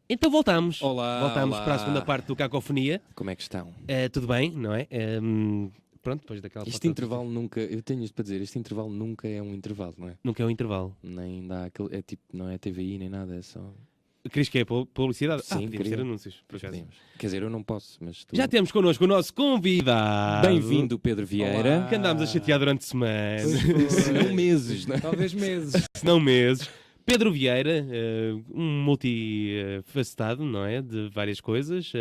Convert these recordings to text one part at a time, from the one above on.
Então voltamos. Olá, Voltamos olá. para a segunda parte do Cacofonia. Como é que estão? Tudo bem, não é? Pronto, depois daquela Este foto- intervalo nunca, eu tenho isto para dizer, este intervalo nunca é um intervalo, não é? Nunca é um intervalo. Nem dá aquele, é tipo, não é TVI nem nada, é só... Querias que é publicidade? Sim, podíamos queria. ter anúncios, por acaso. Podemos. Quer dizer, eu não posso, mas tu... Já temos connosco o nosso convidado. Bem-vindo, Pedro Vieira. Olá. Que andámos a chatear durante semanas. Se não meses, não é? Talvez meses. Se não meses. Pedro Vieira, um multifacetado, não é? De várias coisas.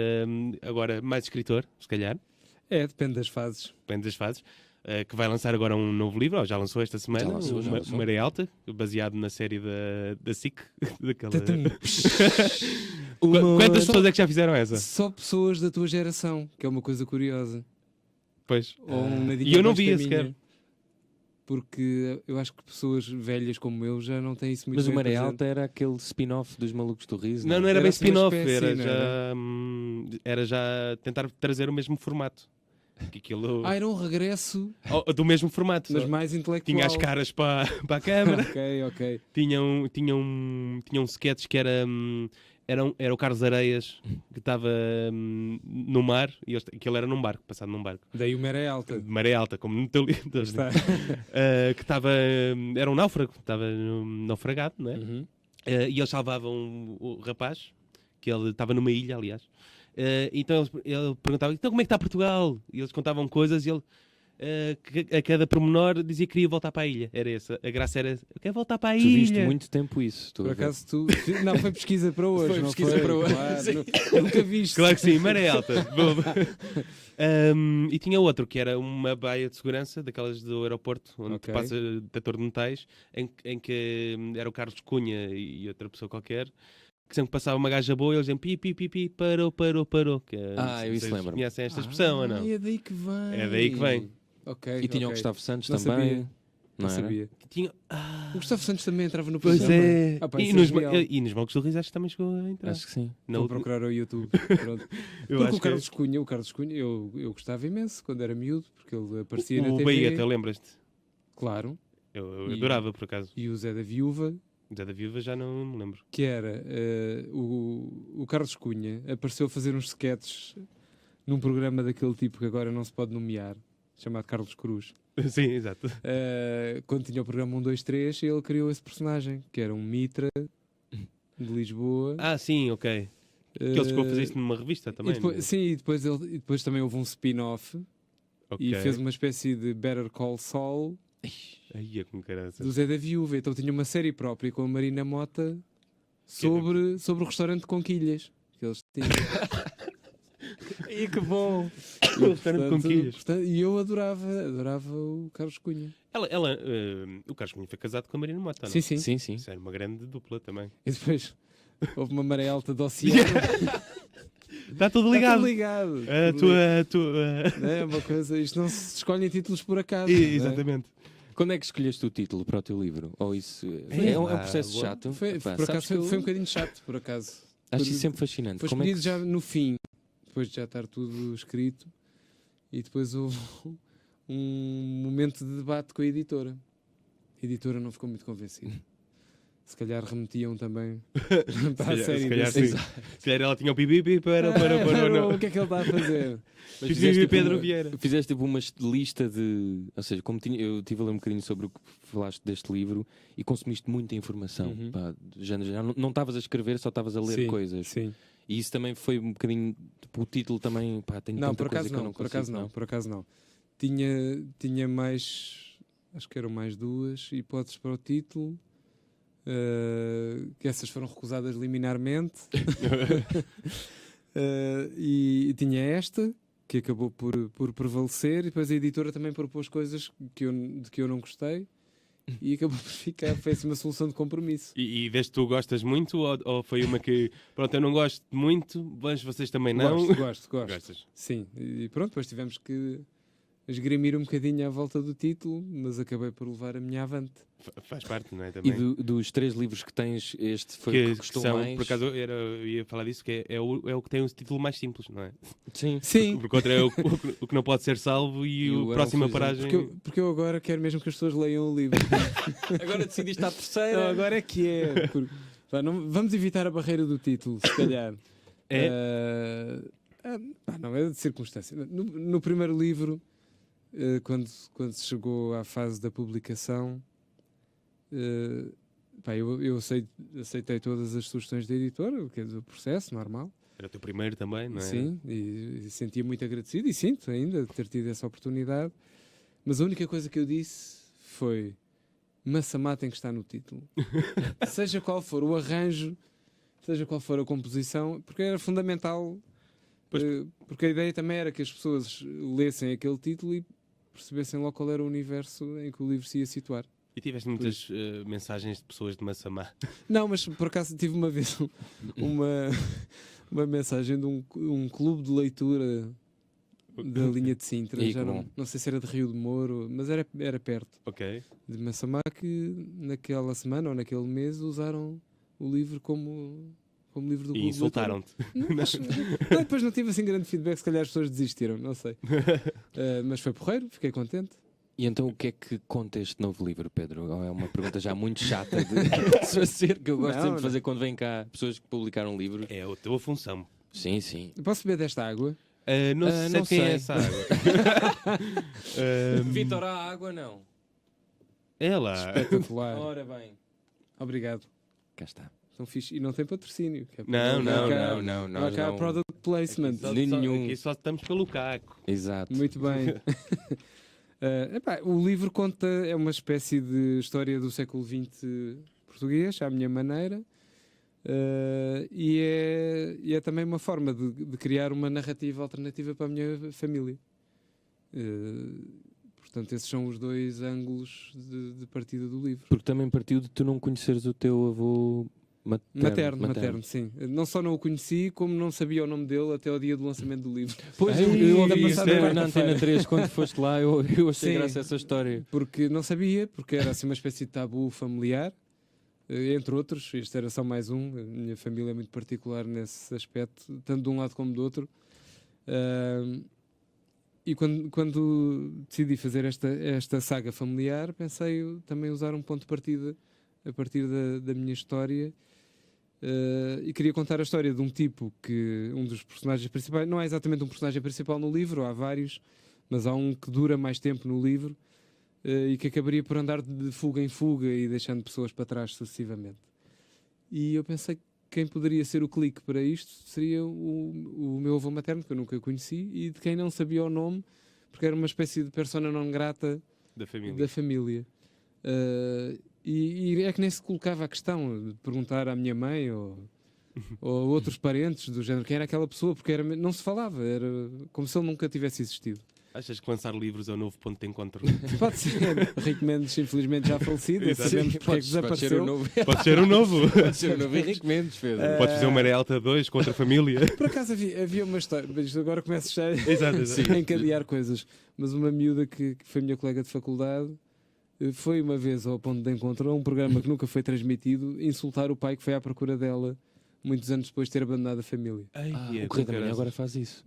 Agora mais escritor, se calhar. É, depende das fases. Depende das fases. Que vai lançar agora um novo livro, ou já lançou esta semana, Já lançou. Maré Alta, baseado na série da SIC. Daquela... Uma- Quantas pessoas é que já fizeram essa? Só pessoas da tua geração, que é uma coisa curiosa. Pois. Ou um nadinha E eu não abaixo via da minha. sequer. Porque eu acho que pessoas velhas como eu já não têm isso muito Mas o bem Maré presente. Alta era aquele spin-off dos Malucos do Riso, Não, não é? era Era bem assim uma spin-off, espécie, era não já, era já tentar trazer o mesmo formato. Que aquilo... Ah, era um regresso, Do mesmo formato. mas só. mais intelectual. Tinha as caras para a câmara. Ok. tinha um sketch que era o Carlos Areias que estava no mar e aquilo era num barco, passado num barco. Daí o Maré Alta. De maré alta, como no teu livro. Está. Que estava. Era um náufrago, estava naufragado, não é? Uhum. E eles salvavam o rapaz, que ele estava numa ilha, aliás. Então ele perguntava: então como é que está Portugal? E eles contavam coisas e ele. A cada pormenor dizia que queria voltar para a ilha. Era essa. A graça era: eu quero voltar para a Tu ilha. viste muito tempo isso. estou Por a ver. acaso tu... Não, foi pesquisa para hoje. Foi não pesquisa foi? para hoje, Claro, sim. Eu nunca viste. Claro que sim, maré alta. E tinha outro que era uma baia de segurança, daquelas do aeroporto, onde Ok. passa detetor de metais, em que era o Carlos Cunha e outra pessoa qualquer, que sempre passava uma gaja boa e eles diziam pi, parou. Que, Eu isso vocês lembro-me. conhecem esta expressão ou não? É daí que vem. É daí que vem. Ok. E tinha o ok. Gustavo Santos Não também. sabia. Não Não era? sabia. Tinha... O Gustavo Santos também entrava no Pois programa. é. Ah, pá, E isso nos, é real. e nos Malucos do Riso acho que também chegou a entrar. Acho que sim. Na Vou última- procurar ao YouTube. Pronto. eu Porque acho o Carlos Cunha, eu gostava imenso quando era miúdo, porque ele aparecia na o TV. Bahia, até lembras-te? Claro. Eu E- adorava, por acaso. E o Zé da Viúva, Zé da Viúva já não me lembro. que era o Carlos Cunha, apareceu a fazer uns sketches num programa daquele tipo que agora não se pode nomear, chamado Carlos Cruz. Sim, exato. Quando tinha o programa 1, 2, 3, ele criou esse personagem, que era um Mitra de Lisboa. Sim, ok. Que ele chegou a fazer isso numa revista também. E depois, sim, e depois também houve um spin-off Ok. e fez uma espécie de Better Call Saul Ai, é com caraças. do Zé da Viúva. Então tinha uma série própria com a Marina Mota sobre o restaurante de conquilhas que eles tinham. Ai, que bom! O restaurante com quilhas. E eu adorava o Carlos Cunha. O Carlos Cunha foi casado com a Marina Mota, não? Sim, sim. Sim. Isso era uma grande dupla também. E depois houve uma maré alta do oceano. Está tudo Está ligado. tudo ligado. A tua... É uma coisa, isto não se escolhem títulos por acaso. não é? Exatamente. Quando é que escolheste o título para o teu livro? Ou isso É, é um pá, processo boa. chato? Foi, Epá, por sabes acaso que eu foi um bocadinho chato, por acaso. Acho isso sempre fascinante. Foi Como é que escolhido já no fim, depois de já estar tudo escrito, e depois houve um momento de debate com a editora. A editora não ficou muito convencida. Se calhar remetiam também para a série. Se calhar desse- sim. Se calhar ela tinha o pipi para, não. O que é que ele está a fazer? Mas Pipi, fizeste tipo Pedro uma- Vieira. Fizeste tipo uma lista de. Ou seja, como eu estive a ler um bocadinho sobre o que falaste deste livro e consumiste muita informação. Uhum. Pá, já não estavas a escrever, só estavas a ler Sim, coisas. Sim. E isso também foi um bocadinho. Tipo, o título também. Pá, tenho Não, tanta por coisa acaso que eu não, não por consigo, acaso não, por acaso não. Tinha mais, acho que eram mais duas hipóteses para o título, que essas foram recusadas liminarmente. E tinha esta, que acabou por prevalecer, e depois a editora também propôs coisas de que eu não gostei, e acabou por ficar, foi assim uma solução de compromisso. E deste tu gostas muito ou foi uma que, pronto, eu não gosto muito, mas vocês também não? Gosto. Gostas. Sim, e pronto, depois tivemos que esgrimir um bocadinho à volta do título, mas acabei por levar a minha avante. Faz parte, não é? E Também. dos 3 livros que tens, este foi o que Que gostou são, mais. por acaso, eu ia falar disso, que é o que tem o título mais simples, não é? Sim. Sim, Porque outro é o que não pode ser salvo e E o o Arão próxima Felizão. paragem. porque eu agora quero mesmo que as pessoas leiam o livro. Agora decidiste à Não, terceira. agora é que é. Pá, vamos evitar a barreira do título, se calhar. Não, é de circunstância. No primeiro livro, quando se chegou à fase da publicação, eu aceitei todas as sugestões da editora, que é do processo normal. Era o teu primeiro também, não é? Sim, e sentia muito agradecido, e sinto ainda, de ter tido essa oportunidade. Mas a única coisa que eu disse foi: Massamá tem que estar no título. Seja qual for o arranjo, seja qual for a composição, porque era fundamental, porque a ideia também era que as pessoas lessem aquele título e percebessem logo qual era o universo em que o livro se ia situar. E tiveste muitas mensagens de pessoas de Massamá? Não, mas por acaso tive uma vez uma mensagem de um clube de leitura da linha de Sintra, já não sei se era de Rio de Moro, mas era perto de Massamá, que naquela semana ou naquele mês usaram o livro como livro do clube. E insultaram-te. Depois não tive assim grande feedback, se calhar as pessoas desistiram, não sei. Mas foi porreiro, fiquei contente. E então o que é que conta este novo livro, Pedro? É uma pergunta já muito chata de fazer, que eu gosto sempre de fazer quando vêm cá pessoas que publicaram livros. É a tua função. Sim, sim. Posso beber desta água? Não sei quem é essa água. Vitor, a água não. É lá. Espetacular. Ora bem. Obrigado. Cá está. São fixe. E não tem patrocínio. Que é Não. Não há cá product placement. Aqui só estamos pelo caco. Exato. Muito bem. O livro conta, é uma espécie de história do século XX português, à minha maneira, e é também uma forma de criar uma narrativa alternativa para a minha família. Portanto, esses são os dois ângulos de partida do livro. Porque também partiu de tu não conheceres o teu avô materno, sim. Não só não o conheci, como não sabia o nome dele até ao dia do lançamento do livro. Pois, eu ouvi isso na Antena 3 quando foste lá, eu achei graça essa história. Porque não sabia, porque era assim uma espécie de tabu familiar, entre outros. Este era só mais um. A minha família é muito particular nesse aspecto, tanto de um lado como do outro. E quando decidi fazer esta saga familiar, pensei também usar um ponto de partida a partir da minha história. E queria contar a história de um tipo que um dos personagens principais, não é exatamente um personagem principal no livro, há vários, mas há um que dura mais tempo no livro e que acabaria por andar de fuga em fuga e deixando pessoas para trás sucessivamente. E eu pensei que quem poderia ser o clique para isto seria o meu avô materno, que eu nunca conheci, e de quem não sabia o nome, porque era uma espécie de persona non grata da família. E é que nem se colocava a questão de perguntar à minha mãe ou outros parentes do género quem era aquela pessoa, porque não se falava, era como se ele nunca tivesse existido. Achas que lançar livros é o novo ponto de encontro? Pode ser. Rico Mendes, infelizmente, já falecido. Sabemos porque é que desapareceu. Pode ser o novo. Pode ser o novo Henrique Mendes, Pedro. Podes fazer uma Maré Alta 2 contra a família. Por acaso havia uma história, mas agora começo já Exato. a encadear coisas. Mas uma miúda que foi minha colega de faculdade foi uma vez ao ponto de encontro, a um programa que nunca foi transmitido, insultar o pai que foi à procura dela muitos anos depois de ter abandonado a família. O Correio da Manhã agora faz isso.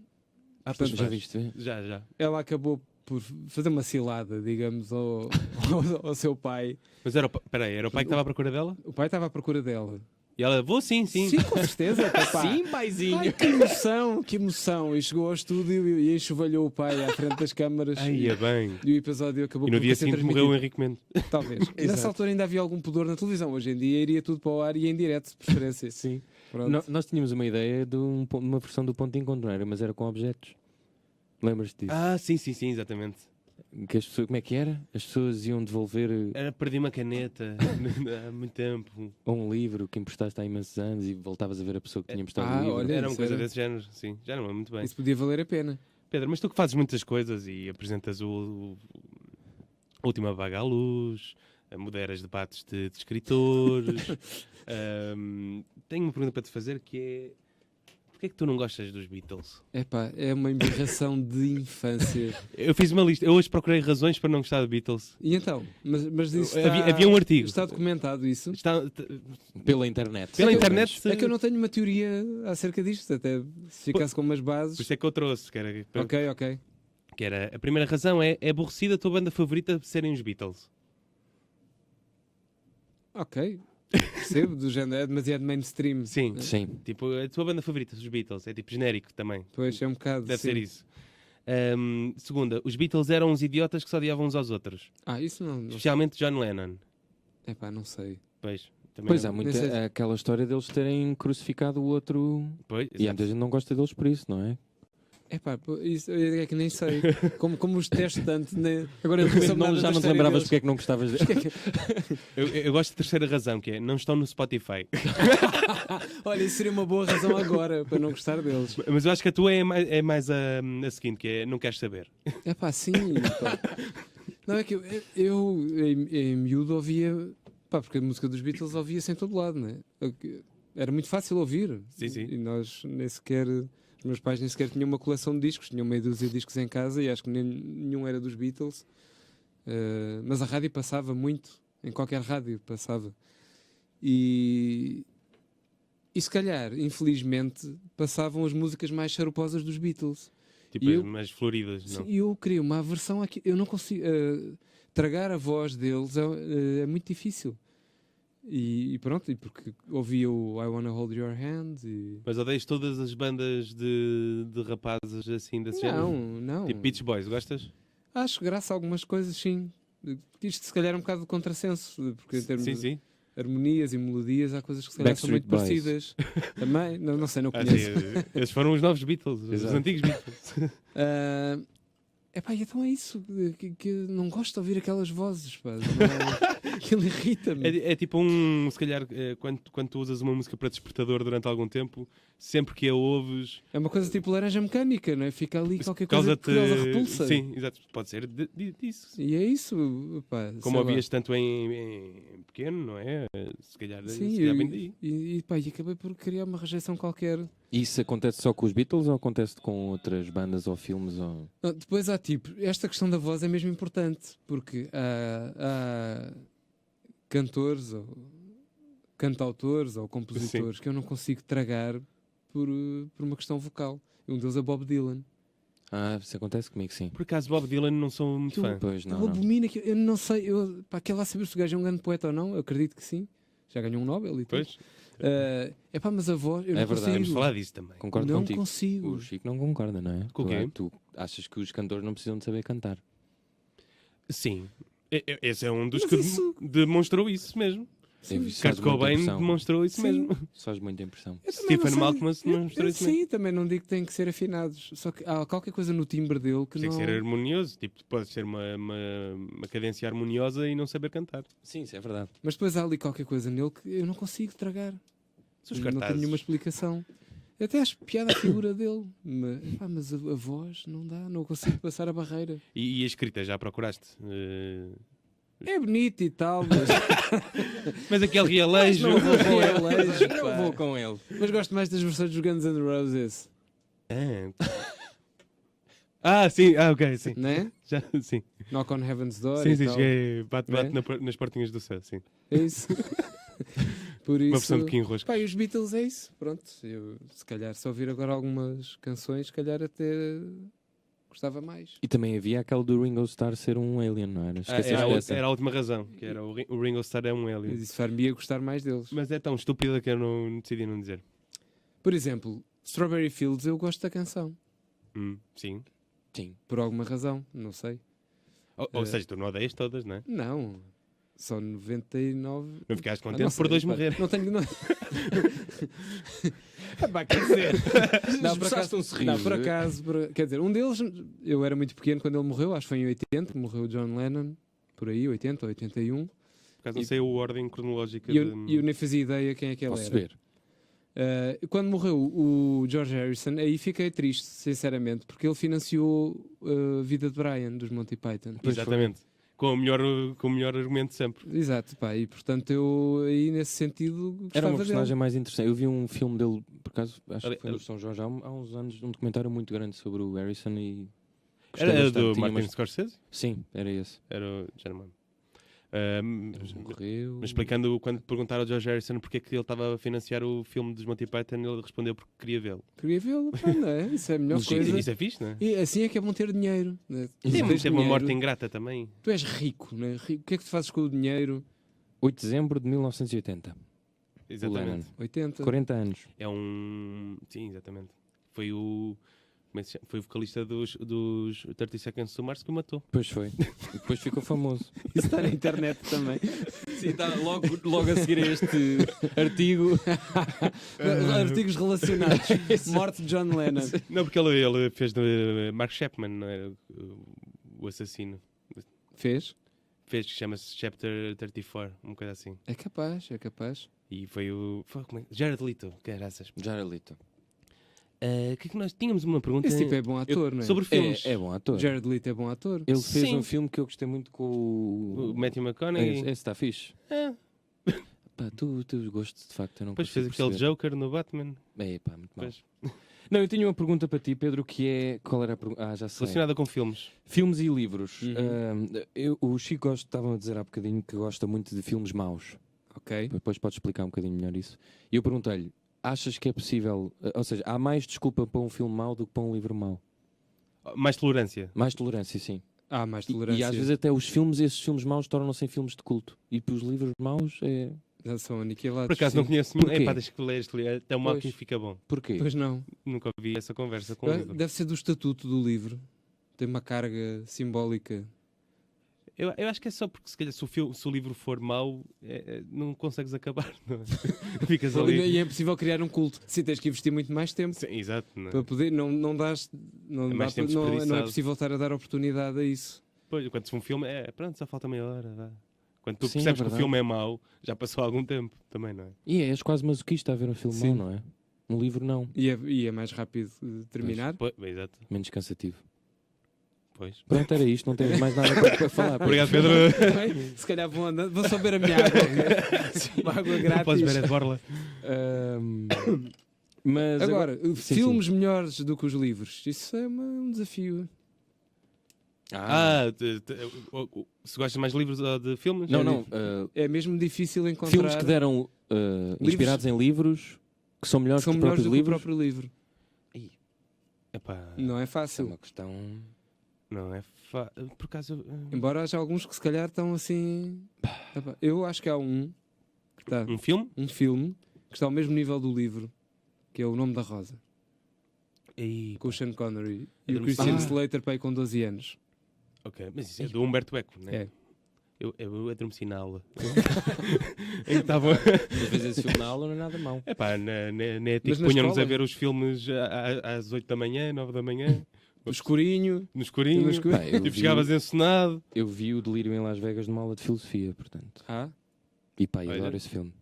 Portanto, já viste? Já. Ela acabou por fazer uma cilada, digamos, ao seu pai. Mas era o pai que estava à procura dela? O pai estava à procura dela. E ela, vou sim. Sim, com certeza. Papá. Sim, paizinho. Ai, que emoção. E chegou ao estúdio e enxovalhou o pai à frente das câmaras. Ai, é bem. E o episódio acabou E no por dia ser seguinte transmitido. morreu o Henrique Mendes. Talvez. Nessa altura ainda havia algum pudor na televisão. Hoje em dia iria tudo para o ar e em direto, de preferência. Sim. Nós tínhamos uma ideia de uma versão do ponto de encontro, não era? Mas era com objetos. Lembras-te disso? Sim, exatamente. Que as pessoas, como é que era? As pessoas iam devolver Perdi uma caneta há muito tempo. ou um livro que emprestaste há imensos anos e voltavas a ver a pessoa que tinha emprestado o livro. olha, Era uma isso coisa era- desse género, sim. Já não é muito bem. Isso podia valer a pena. Pedro, mas tu que fazes muitas coisas e apresentas o Última Vaga à Luz, moderas debates de escritores. Tenho uma pergunta para te fazer que é: porquê é que tu não gostas dos Beatles? Epá, é uma embirração de infância. Eu fiz uma lista, eu hoje procurei razões para não gostar de Beatles. E então? Mas isso Havia um artigo. Está documentado isso? Pela internet. Pela Sim, internet. É que eu não tenho uma teoria acerca disto, até se ficasse com umas Por bases. isso é que eu trouxe. Ok. Que era, a primeira razão é aborrecida a tua banda favorita serem os Beatles. Ok. percebo, do género, é demasiado mainstream. Sim, Sim. tipo, a tua banda favorita, os Beatles, é tipo genérico também. Pois, é um bocado. Deve sim. ser isso. Segunda, os Beatles eram uns idiotas que só odiavam uns aos outros. Isso não. Especialmente John Lennon. Epá, não sei. Pois, também Pois não- há muita, Nem sei se- aquela história deles terem crucificado o outro. Pois, E há muita gente que não gosta deles por isso, não é? Epá, isso é que nem sei. Como os testes tanto. Agora eu de repente já não te lembravas porque é que não gostavas de. eu gosto da terceira razão, que é não estão no Spotify. Olha, isso seria uma boa razão agora para não gostar deles. Mas eu acho que a tua é mais a seguinte, que é não queres saber. Epá, sim. Pá. Não, é que eu em miúdo ouvia. Pá, porque a música dos Beatles ouvia-se em todo lado, né? Era muito fácil ouvir. Sim, sim. E nós nem sequer. Os meus pais nem sequer tinham uma coleção de discos, tinham meia dúzia de discos em casa e acho que nenhum era dos Beatles. Mas a rádio passava muito, em qualquer rádio passava. E se calhar, infelizmente, passavam as músicas mais charuposas dos Beatles. Tipo, E eu- mais floridas, não? Sim, e eu queria uma aversão aqui. Eu não consigo. Tragar a voz deles é muito difícil. E pronto, e porque ouvia o I Wanna Hold Your Hand e... Mas odeias todas as bandas de rapazes assim desse género? Não. Tipo Beach Boys, gostas? Acho graça a algumas coisas, sim. Isto se calhar é um bocado de contrassenso, porque em termos Sim, de sim. harmonias e melodias há coisas que se calhar são muito Backstreet Boys. parecidas. Também, não sei, não Ah, sim, conheço. esses foram os novos Beatles, os Exato. antigos Beatles. Epá, e então é isso, que eu não gosto de ouvir aquelas vozes, pá. Não, aquilo irrita-me. É tipo se calhar, quando tu usas uma música para despertador durante algum tempo, sempre que a ouves, É uma coisa tipo laranja mecânica, não é? Fica ali qualquer coisa que causa repulsa. Sim, exato, pode ser disso. E é isso, pá. Como sei lá. ouvias tanto em pequeno, não é? Se calhar, Sim, se calhar vem daí. e acabei por criar uma rejeição qualquer. Isso acontece só com os Beatles ou acontece com outras bandas ou filmes? Ou... Não, depois há tipo, esta questão da voz é mesmo importante, porque há cantores ou cantautores ou compositores que eu não consigo tragar por uma questão vocal. Um deles é Bob Dylan. Isso acontece comigo, sim. Por acaso, Bob Dylan não sou muito fã. Pois, não, Eu não. abomino aquilo, eu não sei, quer lá saber se o gajo é um grande poeta ou não, eu acredito que sim. Já ganhou um Nobel e tudo. Pois, Mas a voz, eu não É verdade, vamos consigo. falar disso também. Concordo Não contigo. consigo. O Chico não concorda, não é? Com o quê? Tu achas que os cantores não precisam de saber cantar. Sim, esse é um dos Mas que isso- demonstrou isso mesmo. Isso Kurt faz muita Cobain impressão. demonstrou isso Sim. mesmo. Isso faz muita impressão. Eu também Stephen não sei. Malkmus demonstrou isso mesmo. Sim, também não digo que têm que ser afinados. Só que há qualquer coisa no timbre dele que Tem não... que ser harmonioso, tipo, pode ser uma cadência harmoniosa e não saber cantar. Sim, isso é verdade. Mas depois há ali qualquer coisa nele que eu não consigo tragar. Os Não tenho cartazes. nenhuma explicação. Eu até acho piada a figura dele. Mas a voz não dá, não consigo passar a barreira. E a escrita, já procuraste? É bonito e tal, mas, Mas aquele realejo. não vou com ele. Não vou com ele. Mas gosto mais das versões dos Guns N' Roses. Sim, ok, sim. Né? Já, sim. Knock on Heaven's Door Sim, e sim, tal. cheguei, bate Né? nas portinhas do céu, sim. É isso. Por isso... Uma versão de Kim Rosco. Pá, e os Beatles é isso, pronto. Eu, se calhar, se ouvir agora algumas canções, se calhar até gostava mais. E também havia aquele do Ringo Starr ser um alien, não era? Esqueceste dessa. Era a última razão, que era o Ringo Starr é um Mas alien. isso far-me gostar mais deles. Mas é tão estúpida que eu não decidi não dizer. Por exemplo, Strawberry Fields, eu gosto da canção. Sim. Sim. Por alguma razão, não sei. Ou seja, tu não odeias todas, não é? Não, só 99... Não ficaste Ah, contente não por sei, dois pá, morrer. Não tenho... Não... Quer dizer... Não, por acaso, um sorriso. não, por acaso, quer dizer, um deles, eu era muito pequeno quando ele morreu, acho que foi em 80, morreu o John Lennon, por aí, 80 ou 81, Por acaso não sei a ordem cronológica e eu nem fazia ideia quem é que ele Posso era. ver? Quando morreu o George Harrison, aí fiquei triste, sinceramente, porque ele financiou a vida de Brian, dos Monty Python. Exatamente. Com o melhor argumento de sempre. Exato, pá, e portanto eu aí nesse sentido gostava Era uma personagem dele. mais interessante. Eu vi um filme dele, por acaso, acho Ali- que foi no São Jorge, há uns anos, um documentário muito grande sobre o Harrison e... gostei Era bastante. do Tinha Martin umas- Scorsese? Sim, era esse. Era o German. Morreu... Mas explicando, quando perguntaram ao George Harrison porque é que ele estava a financiar o filme dos Monty Python, ele respondeu porque queria vê-lo. Queria vê-lo, pá, não é? Isso é a melhor coisa. Isso é fixe, não é? E assim é que é bom ter dinheiro. Né? Sim, Tens mas teve uma dinheiro, morte ingrata também. Tu és rico, né? O que é que tu fazes com o dinheiro? 8 de dezembro de 1980. Exatamente. 80. 40 anos. É um... Sim, exatamente. Foi o... Como é que se chama? Foi o vocalista dos 30 Seconds to Mars que o matou. Depois foi. E depois ficou famoso. Isso está na internet também. Sim, está logo a seguir a este artigo. Artigos relacionados. Morte de John Lennon. Não, porque ele fez de Mark Chapman, não era o assassino. Fez? Fez que chama-se Chapter 34, uma coisa assim. É capaz, é capaz. E foi o... Jared Leto, caraças. Jarelito. O que é que nós tínhamos uma pergunta... Esse tipo é bom ator, não é? Sobre filmes. É bom ator. Jared Leto é bom ator. Ele fez Sim. um filme que eu gostei muito com O o... Matthew McConaughey. Esse está fixe. É. Pá, tu gostos de facto, eu não Depois fez consigo aquele perceber. Joker no Batman. É, pá, muito mal. Depois, Não, eu tinha uma pergunta para ti, Pedro, que é... Qual era a pergunta? Ah, já sei. relacionada com filmes. Filmes e livros. Uhum. O Chico estava a dizer há bocadinho que gosta muito de filmes maus. Ok. Depois pode explicar um bocadinho melhor isso. E eu perguntei-lhe, achas que é possível... Ou seja, há mais desculpa para um filme mau do que para um livro mau? Mais tolerância. Mais tolerância, sim. Há mais E tolerância. às vezes até esses filmes maus tornam-se em filmes de culto. E para os livros maus é... Já são aniquilados. Por acaso sim. não conheço nenhum. Porquê? Epá, deixa que ler este livro. Até o mal Pois. que fica bom. Porquê? Pois não. Nunca ouvi essa conversa com o livro. Deve ser do estatuto do livro. Tem uma carga simbólica. Eu acho que é só porque se calhar se o livro for mau, não consegues acabar. Não é? Ficas ali. E é possível criar um culto. Sim, tens que investir muito mais tempo. Sim, exato. Não é? Para poder, não dás. Não, É mais dá tempo para- não é desperdiçado. possível estar a dar oportunidade a isso. Pois, quando se for um filme, pronto, só falta meia hora. Vá. Quando tu Sim, percebes é que o verdade. filme é mau, já passou algum tempo também, não é? E és quase masoquista a ver um filme Sim. mau, não é? Um livro não. E é mais rápido de terminar. Pois, exato. Menos cansativo. Pois. Pronto, era isto. Não temos mais nada para falar. Obrigado, Pedro. Bem, se calhar vou andando. Vou só beber a minha água. Uma água grátis. Podes ver a de borla. Mas Agora, Sim, filmes melhores do que os livros. Isso é um desafio. Se gostas mais de livros ou de filmes? Não. É mesmo difícil encontrar Filmes que deram inspirados em livros que são melhores são que os melhores próprios do que o livros. próprio livro. Epá, Não é Isso é fácil. uma questão. não é por acaso. Embora haja alguns que se calhar estão assim. Epá, eu acho que há um que está, Um filme? um filme que está ao mesmo nível do livro, que é O Nome da Rosa, E... com o Sean Connery e o Adormeci- Christian Ah. Slater pai com 12 anos. Ok, mas isso é do Humberto Eco, né? É. Eu adormeci na aula. Em que estava. Às vezes esse filme na aula não é nada mau. Epá, na ética Mas na punham-nos a escola? ver os filmes às 8 da manhã, 9 da manhã, O escurinho. no escurinho. No escuro. Pá, eu Tipo, vi- chegavas encenado. Eu vi o Delírio em Las Vegas numa aula de filosofia, portanto. Ah, E pá, eu Olha. adoro esse filme.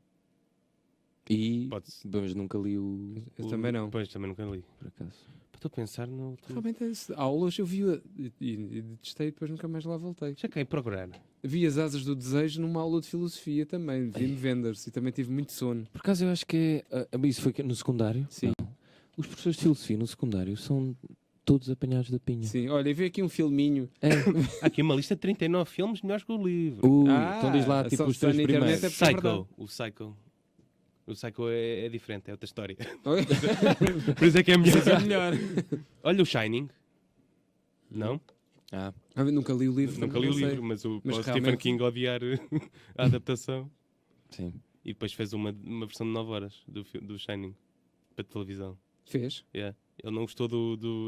E. Pode-se. Mas nunca li o. eu também não. Pois, também nunca li. Por acaso. Estou a pensar no. Realmente, aulas eu vi e detestei, depois nunca mais lá voltei. Já quem procurar. Vi As Asas do Desejo numa aula de filosofia também, vi de Wenders e também tive muito sono. Por acaso eu acho que é. Isso foi no secundário? Sim. Não. Os professores de filosofia no secundário são todos apanhados da pinha. Sim, olha, e vi aqui um filminho. É. Há aqui uma lista de 39 filmes melhores que o livro. Então diz lá só tipo os está três na internet primeiros. é porque é verdade. Psycho. O Psycho. O Psycho é diferente, é outra história. Oi? Por isso é que é melhor. Isso é melhor. Olha o Shining. Não? Ah, Ah, nunca li o livro. Nunca li o não sei. livro, mas o Mas para o Stephen realmente- King odiar a adaptação. sim. E depois fez uma versão de 9 horas do Shining para televisão. Fez. Yeah. Ele não gostou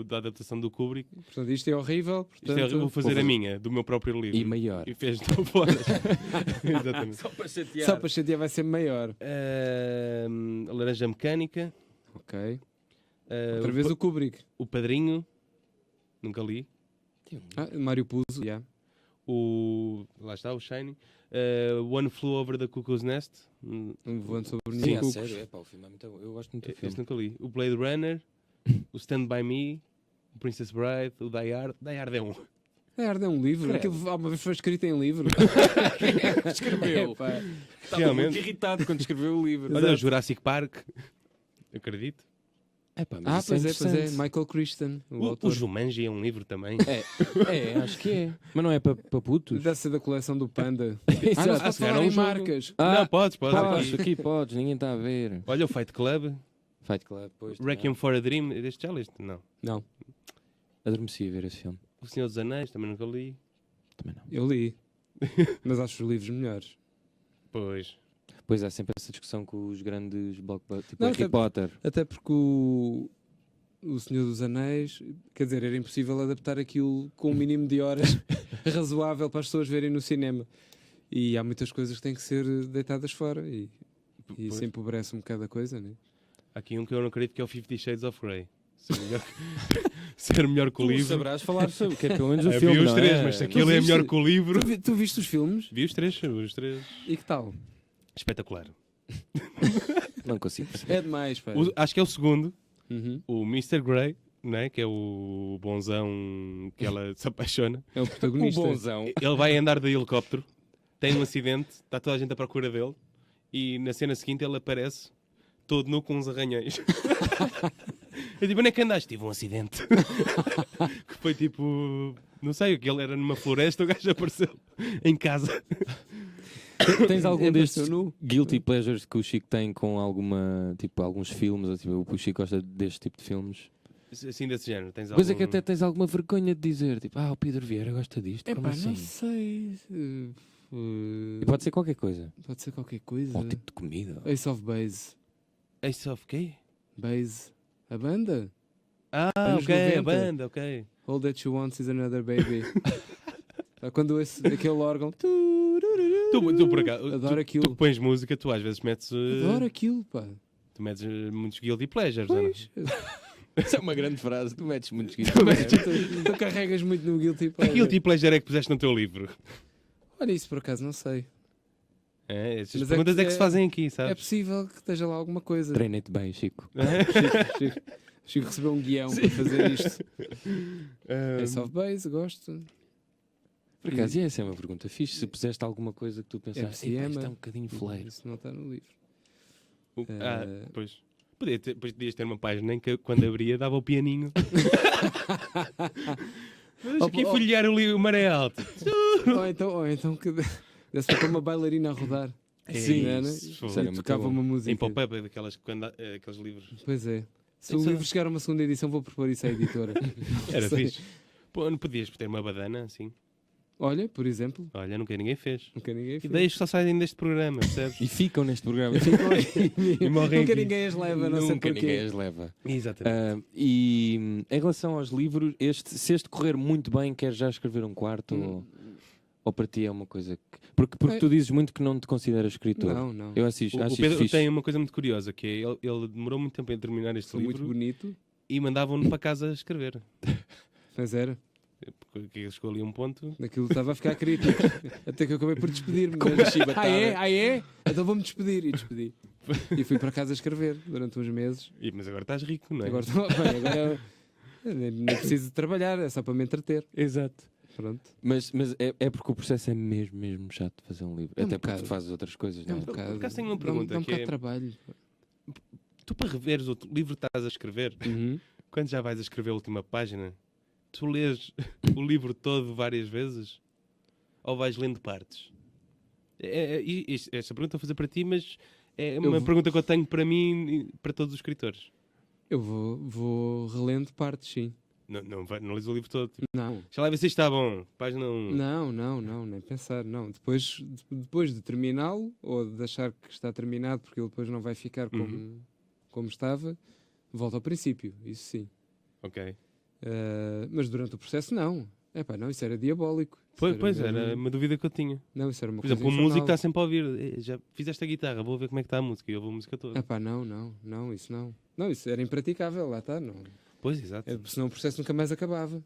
da adaptação do Kubrick. Portanto, isto é horrível. Isto é, Portanto, vou fazer a minha, do meu próprio livro. E maior. E fez 9 horas. Exatamente. para chatear. só para chatear vai ser maior. A Laranja Mecânica. Ok. o Outra vez o Kubrick. o Padrinho. Nunca li. Ah, Mário Puzo, já. Lá está, o Shining. One Flew Over the Cuckoo's Nest. Voando sobre o Sim, ninho a de sério, cucos. é pá, o filme é muito bom. Eu gosto muito do Esse filme. nunca li. O Blade Runner. O Stand By Me. O Princess Bride. O Die Hard. Die Hard é um. É um livro. Credo. Aquilo alguma vez foi escrito em livro. Escreveu. Epá. Estava Realmente. muito irritado quando escreveu o livro. Olha o Jurassic Park. Acredito. É pá, Ah, mas pois isso é, pois é. interessante. Michael Crichton, o O autor. Jumanji é um livro também. Acho que é. Mas não é para putos? Deve ser da coleção do Panda. Exato. Não se pode se calhar falar é um em jogo. marcas. Não, podes. Podes, aqui podes, ninguém está a ver. Olha o Fight Club. Fight Club, pois. Requiem for a Dream. Este já leste? Não. Não, Adormeci a ver esse filme. O Senhor dos Anéis. Também nunca li. Também não. eu li. Mas acho os livros melhores. Pois. Pois há sempre essa discussão com os grandes blockbusters, tipo Não, Harry Potter. Até porque o Senhor dos Anéis, quer dizer, era impossível adaptar aquilo com um mínimo de horas razoável para as pessoas verem no cinema. E há muitas coisas que têm que ser deitadas fora e isso empobrece um bocado a coisa, né? Há aqui um que eu não acredito, que é o 50 Shades of Grey. Ser melhor que o Tu livro. sabrás falar sobre, que é pelo menos o Vi filme, os não três, é? mas se aquilo é viste? melhor que o livro. Tu viste os filmes? Vi os três. E que tal? Espetacular. Não consigo perceber. É demais, pá. Acho que é o segundo, Uhum. o Mr. Grey, né? Que é o bonzão que ela se apaixona. É o O protagonista. bonzão. Ele vai andar de helicóptero, tem um acidente, está toda a gente à procura dele, e na cena seguinte ele aparece todo nu com uns arranhões. Eu tipo, onde é que andaste? Tive um acidente. Que foi tipo, não sei, que ele era numa floresta, o gajo apareceu em casa. Tens algum É, destes nu. guilty pleasures que o Chico tem com alguma, tipo, alguns filmes? Ou, tipo, o Chico gosta deste tipo de filmes? Assim desse género. Tens Coisa algum... que até tens alguma vergonha de dizer, tipo, o Pedro Vieira gosta disto, como Epá, assim? não sei. E pode ser qualquer coisa. Pode ser qualquer coisa. Ou tipo de comida. Ace of Base. Ace of quê? Base. A banda? Ah, Anos ok, 90. a banda, ok. All That You Want Is Another Baby. Quando aquele órgão... Tu por acaso, Adoro tu aquilo. pões música, tu às vezes metes... Adoro aquilo, pá. Tu metes muitos guilty pleasures, não é? Pois. Essa é uma grande frase, tu metes muitos guilty Tu carregas muito no Guilty Que Pleasure. guilty pleasure é que puseste no teu livro? Olha, isso por acaso não sei. Essas Mas perguntas é que se fazem aqui, É sabes? possível que esteja lá alguma coisa. Treina-te bem, Chico. Chico recebeu um guião para fazer isto. Ah, Ace of Base, gosto. Por acaso, e essa é uma pergunta fixe. Se puseste alguma coisa que tu pensaste, FCM. isto é um bocadinho fleiro. Isso não está no livro. pois. Depois podias ter uma página em que quando abria dava o pianinho. Deixa aqui folhear o Maré Alto. ou então que desse para uma bailarina a rodar. Sim, né? isso Sério, E muito tocava bom. uma música. Em pop-up, aqueles livros. Pois é. Se Isso o é- livro chegar a uma segunda edição, vou propor isso à editora. Era Sei. fixe. Pô, não podias ter uma badana assim? Olha, por exemplo, Olha, nunca ninguém fez. nunca ninguém fez. Ideias que só saem deste programa, percebes? E ficam neste programa. E morrem Nunca aqui. ninguém as leva, não sei Nunca porquê. ninguém as leva. Exatamente. E em relação aos livros, se este correr muito bem, queres já escrever um quarto? Ou para ti é uma coisa que... Porque tu dizes muito que não te consideras escritor. Não. Eu acho isso O acho Pedro isso fixe. tem uma coisa muito curiosa, que é ele demorou muito tempo a terminar este Sou muito livro bonito, e mandavam-no para casa escrever. mas era. Porque ele chegou ali a um ponto. Aquilo estava a ficar crítico. Até que eu acabei por despedir-me. Com Mas- uma chibatada. Ah é? Então vou-me despedir. E despedi. E fui para casa escrever durante uns meses. Mas agora estás rico, não é? Agora estou bem, agora nem preciso de trabalhar, é só para me entreter. Exato. Pronto. Mas é porque o processo é mesmo chato de fazer um livro. É um Até porque bocado. tu fazes outras coisas, não é? Por acaso tenho uma pergunta, Dá um que bocado é- de trabalho. Tu, para reveres o livro que estás a escrever, Uhum. quando já vais a escrever a última página, tu lês o livro todo várias vezes? Ou vais lendo partes? Esta pergunta eu vou fazer para ti, mas é uma vou- pergunta que eu tenho para mim e para todos os escritores. Eu vou relendo partes, sim. Não lês o livro todo. Tipo, Não. deixa lá ver se isto está bom. Página 1. Não, nem pensar. Não. Depois de terminá-lo, ou de achar que está terminado, porque ele depois não vai ficar como estava, volta ao princípio, isso sim. Ok. Mas durante o processo, não. Não, isso era diabólico. Isso Pois, mesmo- era uma dúvida que eu tinha. Não, isso era uma Por coisa exemplo, o músico está infernal. sempre a ouvir. Já fizeste a guitarra, vou ver como é que está a música. E eu vou a música toda. Não, isso não. Não, isso era impraticável, lá está. Não. Pois, exato. Senão o processo nunca mais acabava.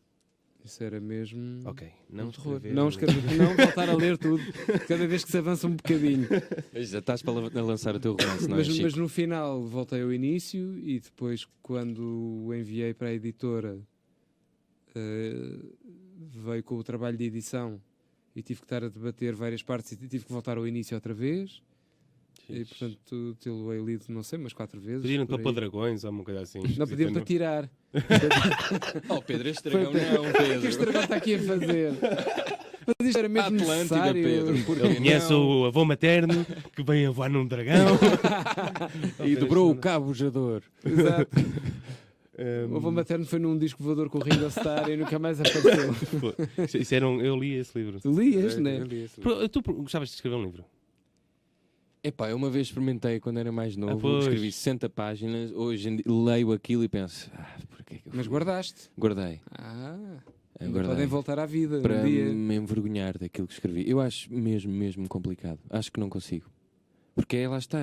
Isso era mesmo. Ok. Não um terror. escrever. Não escrever, não voltar a ler tudo. Cada vez que se avança um bocadinho. Mas já estás para lançar o teu romance, não é, Mas, Chico? mas no final voltei ao início e depois, quando o enviei para a editora, veio com o trabalho de edição e tive que estar a debater várias partes e tive que voltar ao início outra vez. E portanto, tê-lo lido, não sei, mas 4 vezes. Pediram por para pôr aí. dragões ou uma coisa assim. Não pediam para tirar. Oh, Pedro, este Foi dragão não, o que este Pedro. dragão está aqui a fazer? Mas isto era mesmo Atlântida, necessário. Pedro. Porque Ele conhece não? o avô materno que vem a voar num dragão. E dobrou o cabo jador. Exato. Um, O avô materno foi num disco voador com o Ringo Starr e nunca mais apareceu. eu li esse livro. Tu lias, né? Tu gostavas de escrever um livro? Epá, eu uma vez experimentei quando era mais novo, pois. escrevi 60 páginas, hoje leio aquilo e penso, porquê que eu Mas fui? guardaste. Guardei. Ainda Guardei. podem voltar à vida Para um dia. me envergonhar daquilo que escrevi. Eu acho mesmo complicado. Acho que não consigo. Porque lá está,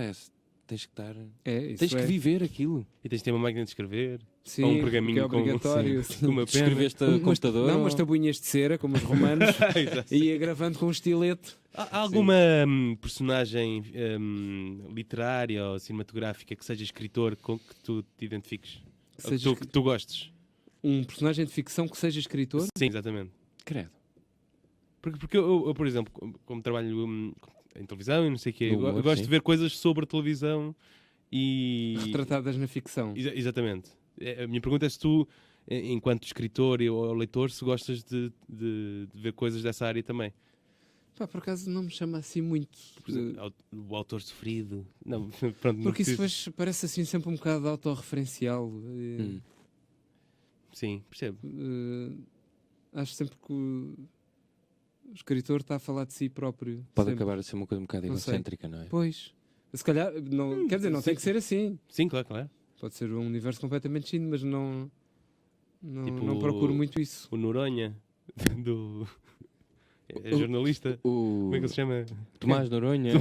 tens que estar... Isso Tens que é. viver aquilo. E tens de ter uma máquina de escrever. Sim, ou um que pergaminho é obrigatório. com sim. uma pena. Escreveste a computador? Não, ou- umas tabuinhas de cera, como os romanos, Exato. e ia gravando com um estilete. Há alguma personagem literária ou cinematográfica que seja escritor com que tu te identifiques? Ou Seja que tu gostes? Um personagem de ficção que seja escritor. Sim, exatamente. Credo. Porque eu, por exemplo, como trabalho em televisão e não sei o quê, No humor, eu gosto sim. de ver coisas sobre a televisão e... Retratadas na ficção. Exatamente. A minha pergunta é se tu, enquanto escritor ou leitor, se gostas de ver coisas dessa área também. Pá, por acaso não me chama assim muito. Por exemplo, o autor sofrido. Não, pronto, não Porque isso preciso- depois parece assim sempre um bocado autorreferencial. Sim, percebo. Acho sempre que o escritor está a falar de si próprio. Pode sempre. acabar a ser uma coisa um bocado Não sei. egocêntrica, não é? Pois. Se calhar, não, quer dizer, não tem que ser assim. Sim, claro. Pode ser um universo completamente distinto, mas não Tipo não procuro muito isso. O Noronha, do... É jornalista. Como é que ele se chama? Tomás Noronha.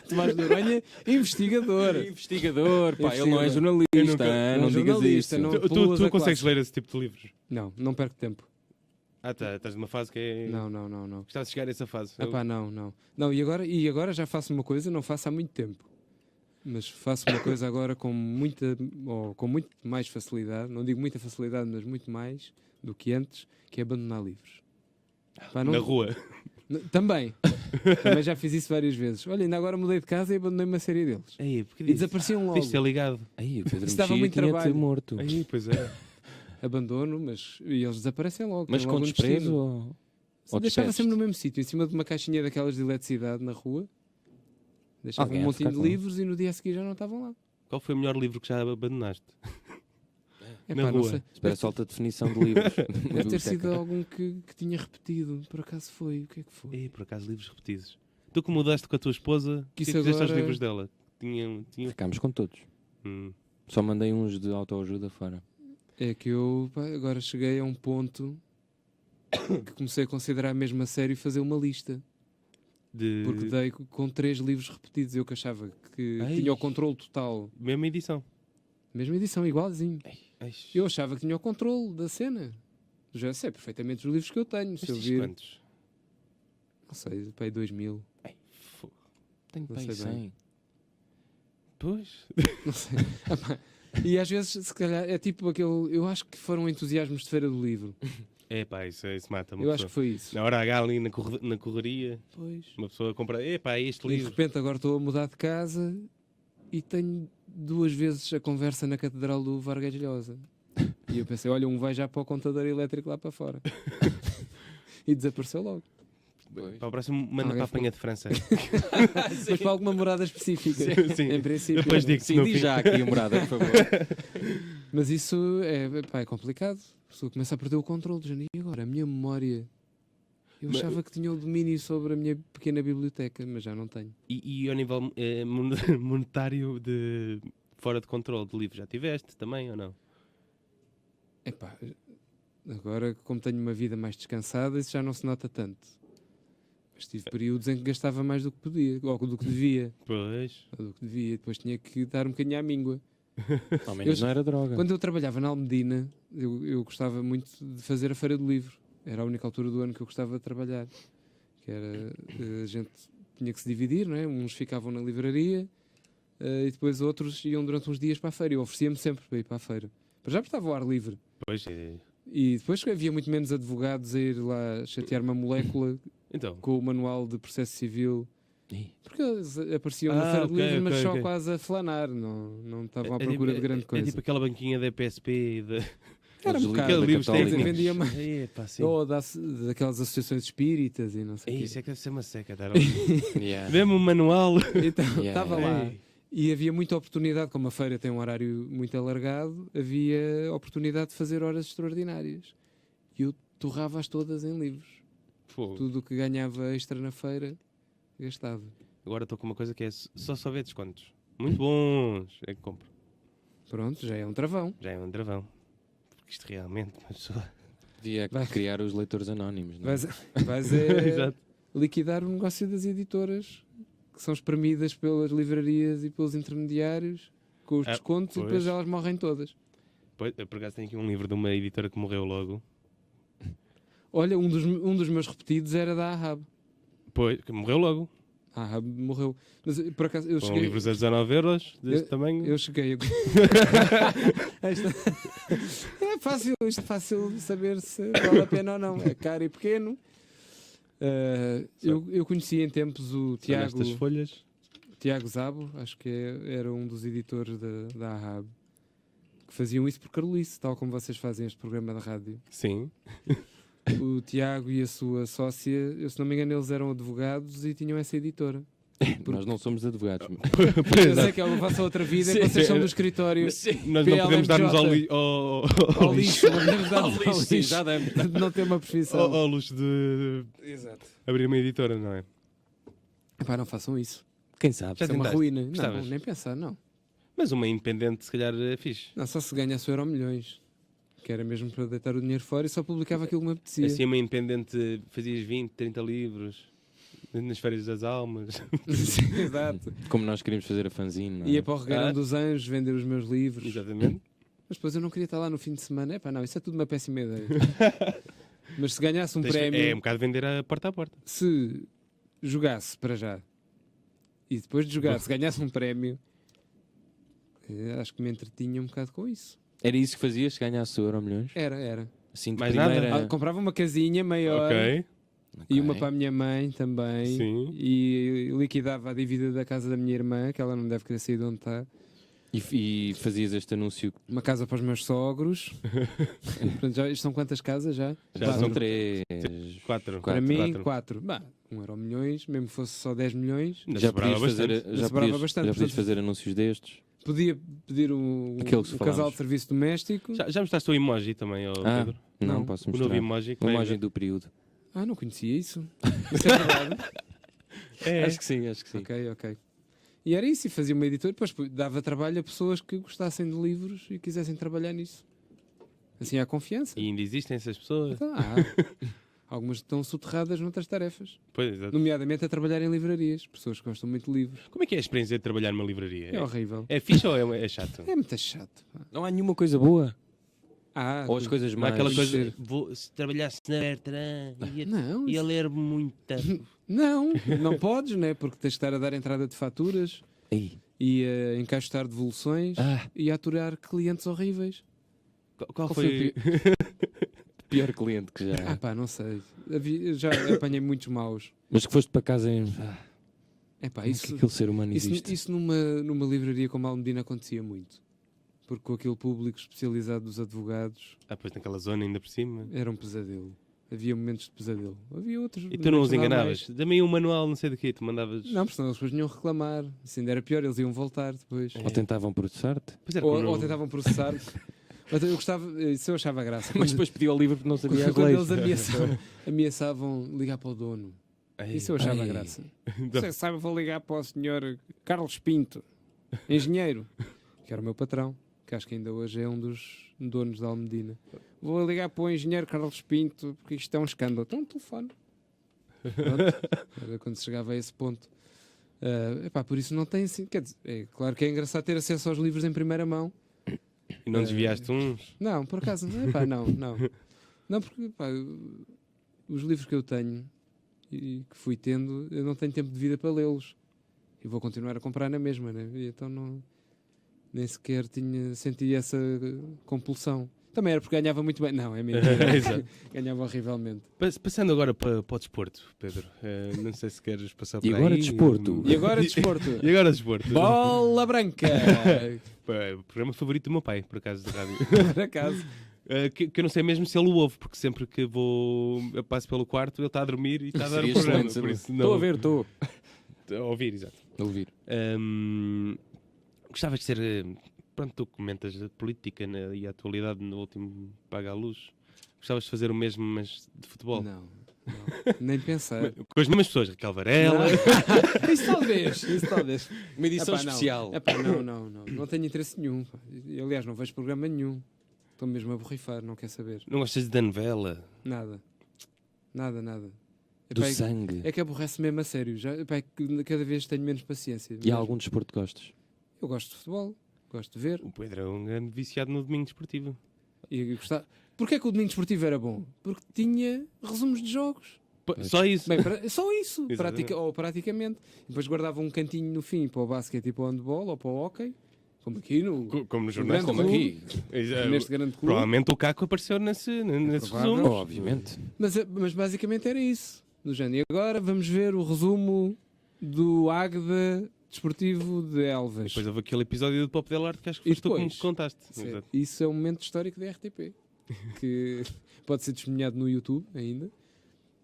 Tomás de Noronha, investigador. Investigador. Pá, ele não é Eu jornalista. nunca- Não digas jornalista, isso. não- Tu Pelusa consegues clássica. ler esse tipo de livros? Não perco tempo. Estás numa fase que é... Não. Gostava de chegar a essa fase. Epá, não. Não, e agora já faço uma coisa, não faço há muito tempo. Mas faço uma coisa agora com muito mais facilidade. Não digo muita facilidade, mas muito mais do que antes, que é abandonar livros. Pá, não- Na rua. Também. Também já fiz isso várias vezes. Olha, ainda agora mudei de casa e abandonei uma série deles. Aí, porque E desapareciam logo. tens de ter ligado. Aí, o Pedro Isso dava Mexia muito tinha-te trabalho. morto. Aí, pois é. Abandono, e eles desaparecem logo. Mas têm logo com um desprezo destino. ou Deixava despediste? sempre no mesmo sítio, em cima de uma caixinha daquelas de eletricidade na rua. Deixava Alguém um a montinho ficar de com livros e no dia a seguir já não estavam lá. Qual foi o melhor livro que já abandonaste? Epá, Na não rua. sei. Espera só alta definição de livros. Deve ter sido algum que tinha repetido. Por acaso foi? O que é que foi? Por acaso, livros repetidos. Tu que mudaste com a tua esposa, o que Isso fizeste aos agora- livros dela? Tinham... Ficámos com todos. Só mandei uns de autoajuda fora. É que eu agora cheguei a um ponto que comecei a considerar mesmo a sério fazer uma lista. Porque dei com 3 livros repetidos. Eu que achava que Ai. tinha o controle total. Mesma edição. Mesma edição, igualzinho. Ai, Eu achava que tinha o controle da cena. Já sei perfeitamente os livros que eu tenho. mas Se eu tens vir, quantos? não sei, pai 2000. Fogo. Tenho Não pai sei 100. bem. Pois. Não sei. E às vezes, se calhar, é tipo aquele. Eu acho que foram entusiasmos de feira do livro. Isso mata uma Eu pessoa. acho que foi isso. Na hora H ali na correria, Pois. uma pessoa compra, este E de livro. repente agora estou a mudar de casa e tenho 2 vezes a conversa na Catedral do Vargas Llosa. E eu pensei, olha, um vai já para o computador elétrico lá para fora. E desapareceu logo. Para o próximo, manda Alguém para a apanha de França. Mas para alguma morada específica. Sim. Em princípio. Depois digo-te Sim, no diz fim. já aqui a morada, por favor. Mas isso é complicado. A pessoa começa a perder o controle de janeiro. E agora, a minha memória. Eu Mas- achava que tinha o domínio sobre a minha pequena biblioteca, mas já não tenho. E ao nível monetário de fora de controle de livro, já tiveste também ou não? Epá, agora, como tenho uma vida mais descansada, isso já não se nota tanto. Mas tive períodos em que gastava mais do que podia, ou do que devia. Pois. Ou do que devia. Depois tinha que dar um bocadinho à míngua. Ao menos Eu- não era droga. Quando eu trabalhava na Almedina, eu gostava muito de fazer a Feira do Livro. Era a única altura do ano que eu gostava de trabalhar. Que era, a gente tinha que se dividir, não é? Uns ficavam na livraria e depois outros iam durante uns dias para a feira. Eu oferecia-me sempre para ir para a feira. Para já estava ao ar livre. Pois. E depois havia muito menos advogados a ir lá chatear uma molécula Então. com o manual de processo civil. Ih, Porque eles apareciam na Feira do ok, Livro, mas ok, só ok. quase a flanar. Não estavam à procura de grande coisa. É tipo aquela banquinha da PSP e da... Era um Aqueles bocado. Aquele livros católicos. técnicos. vendia mais. Sim. Ou daquelas associações espíritas e não sei o quê. Isso é que deve ser uma seca, dar ali. yeah. Vê-me um manual. Então, Yeah, estava yeah. lá. Ei. E havia muita oportunidade, como a feira tem um horário muito alargado, havia oportunidade de fazer horas extraordinárias. E eu torrava-as todas em livros. Fogo. Tudo o que ganhava extra na feira gastado. Agora estou com uma coisa que é só ver descontos. Muito bons. É que compro. Pronto, já é um travão. Já é um travão. Porque isto realmente, uma pessoa... Devia Vai. criar os leitores anónimos, não é? Vais Exato. liquidar o negócio das editoras, que são espremidas pelas livrarias e pelos intermediários, com os descontos, e pois. depois elas morrem todas. Pois, eu, por acaso tenho aqui um livro de uma editora que morreu logo. Olha, um dos meus repetidos era da Ahab. Pois, que morreu logo. A Ahab morreu. Mas por acaso eu Com cheguei. livros a 19€, deste tamanho. Eu cheguei. É fácil, isto é fácil de saber se vale a pena ou não. É caro e pequeno. Eu conheci em tempos o São Tiago. estas folhas. Tiago Zabo, acho que era um dos editores da Ahab, que faziam isso por Carolice, tal como vocês fazem este programa de rádio. Sim. O Tiago e a sua sócia, eu, se não me engano, eles eram advogados e tinham essa editora. Nós não somos advogados. Eu sei que é a vossa outra vida, Sim, que vocês sim. são do escritório. Nós não podemos dar-nos ao, PLMJ. ao Ao lixo. lixo, podemos dar-nos ao Sim, lixo. já damos. De não ter uma profissão. Ao luxo de Exato. abrir uma editora, não é? Epá, não façam isso. Quem sabe? Já Isso é uma tentaste? ruína. Não, Gostavas? nem pensar, não. Mas uma independente, se calhar, é fixe. Não, só se ganhasse o Euromilhões. Que era mesmo para deitar o dinheiro fora e só publicava aquilo que me apetecia. Assim, uma independente, fazias 20, 30 livros nas férias das almas. Sim, exato. Como nós queríamos fazer a fanzine. Não é? Ia para o Regueirão Ah. dos Anjos vender os meus livros. Exatamente. Mas depois eu não queria estar lá no fim de semana. Epá, não, isso é tudo uma péssima ideia. Mas se ganhasse um prémio, É um bocado vender a porta. se jogasse para já e depois de jogar, se ganhasse um prémio, acho que me entretinha um bocado com isso. Era isso que fazias se ganhasse o Euromilhões? Era. Assim de Mais nada? primeira... Comprava uma casinha maior Ok. e uma Ok. para a minha mãe também. Sim. E liquidava a dívida da casa da minha irmã, que ela não deve querer sair de onde está. E fazias este anúncio. Uma casa para os meus sogros. Portanto, isto são quantas casas já? Já Já são são 3. 4. Para mim, 4. Bah, 1 euro milhões, mesmo que fosse só 10 milhões. Já podias fazer, Já já sobrava podias, bastante, já podias portanto- fazer anúncios destes. Podia pedir Aquele que o casal falámos. de serviço doméstico. Já mostraste o emoji também, ó, Ah, Pedro? não, Não. posso O mostrar. novo emoji. que Uma vai- imagem do período. Ah, não conhecia isso. Isso é verdade. É. Acho que sim. Ok. E era isso, e fazia uma editora, depois dava trabalho a pessoas que gostassem de livros e quisessem trabalhar nisso. Assim há confiança. E ainda existem essas pessoas. Então, algumas estão soterradas noutras tarefas, Pois, exato. nomeadamente a trabalhar em livrarias. Pessoas que gostam muito de livros. Como é que é a experiência de trabalhar numa livraria? É horrível. É fixe ou é chato? É muito chato. Pá. Não há nenhuma coisa boa. Ou as tu- coisas Não há mais... aquela coisa, ser. se trabalhasse na Bertrand, Não, ia ler muito. não podes, né? Porque tens de estar a dar entrada de faturas Ei. e a encaixotar devoluções Ah, e a aturar clientes horríveis. Qual Qual foi? pior cliente que já... Pá, não sei. Já apanhei muitos maus. Mas que foste para casa em... É pá, Como é isso, que aquele ser humano isso, existe? isso numa livraria como a Almedina acontecia muito. Porque com aquele público especializado dos advogados Pois naquela zona ainda por cima. era um pesadelo. Havia momentos de pesadelo. Havia outros. E tu não os momentos enganavas? normais. Dá-me aí um manual, não sei do quê, tu mandavas. Não, porque senão eles depois vinham reclamar. Se ainda era pior, eles iam voltar depois. Ou tentavam processar-te? Pois era Ou, como ou no- tentavam processar. Mas eu gostava, isso eu achava graça. Mas Quando- depois pediu ao livro porque não sabia as quando leis. eles ameaçavam ligar para o dono. Ai, Isso eu achava Ai. graça. então, Você sabe, eu vou ligar para o senhor Carlos Pinto, engenheiro, que era o meu patrão, que acho que ainda hoje é um dos donos da Almedina. Vou ligar para o engenheiro Carlos Pinto, porque isto é um escândalo. Então, telefone. Pronto. Era quando se chegava a esse ponto. Epá, por isso não tem assim. Quer dizer, é claro que é engraçado ter acesso aos livros em primeira mão. E não desviaste uns? Não, por acaso, epá, não. Não, porque epá, os livros que eu tenho e que fui tendo, eu não tenho tempo de vida para lê-los. E vou continuar a comprar na mesma, né? E então nem sequer senti essa compulsão. Também era porque ganhava muito bem. Não, é mentira. Exato. Ganhava horrivelmente. Passando agora para o desporto, Pedro. Não sei se queres passar por E aí. agora desporto. E agora desporto. E agora desporto. Bola branca! O programa favorito do meu pai, por acaso, de rádio. Por acaso. Que eu não sei mesmo se ele o ouve, porque sempre que eu passo pelo quarto, ele está a dormir e está a dar o Seria programa. excelente Por saber. isso, Estou a ver, estou. A ouvir, exato. A ouvir. Gostavas de ser. Pronto, tu comentas a política e a atualidade no último Paga à Luz. Gostavas de fazer o mesmo, mas de futebol? Não. Nem pensar. Com as mesmas pessoas, Raquel Varela. Não. Isso talvez. Uma edição Epá, não. especial. Epá, não tenho interesse nenhum. Pá. E, aliás, não vejo programa nenhum. Estou mesmo a borrifar, não quer saber. Não gostas da novela? Nada. Do Epá, sangue. é que aborrece mesmo a sério. Já, epá, é que cada vez tenho menos paciência. E há mesmo. algum desporto que gostas? Eu gosto de futebol, gosto de ver. O Pedro é um grande viciado no domingo desportivo. E gostar. Porquê é que o domingo desportivo era bom? Porque tinha resumos de jogos. Só isso. Bem, só isso, Exatamente. praticamente. E depois guardava um cantinho no fim para o basquete e para o handball ou para o hóquei, como aqui Como nos jornais. grande Como clube, aqui. neste grande clube. Provavelmente o Caco apareceu nesse provável. resumo. Obviamente. Mas basicamente era isso. Do género. E agora vamos ver o resumo do Águeda Desportivo de Elvas. Depois houve aquele episódio do Pop Del Arte que acho que E foste tu que me depois? contaste. Sim, Exato. isso é um momento histórico da RTP que pode ser testemunhado no YouTube ainda.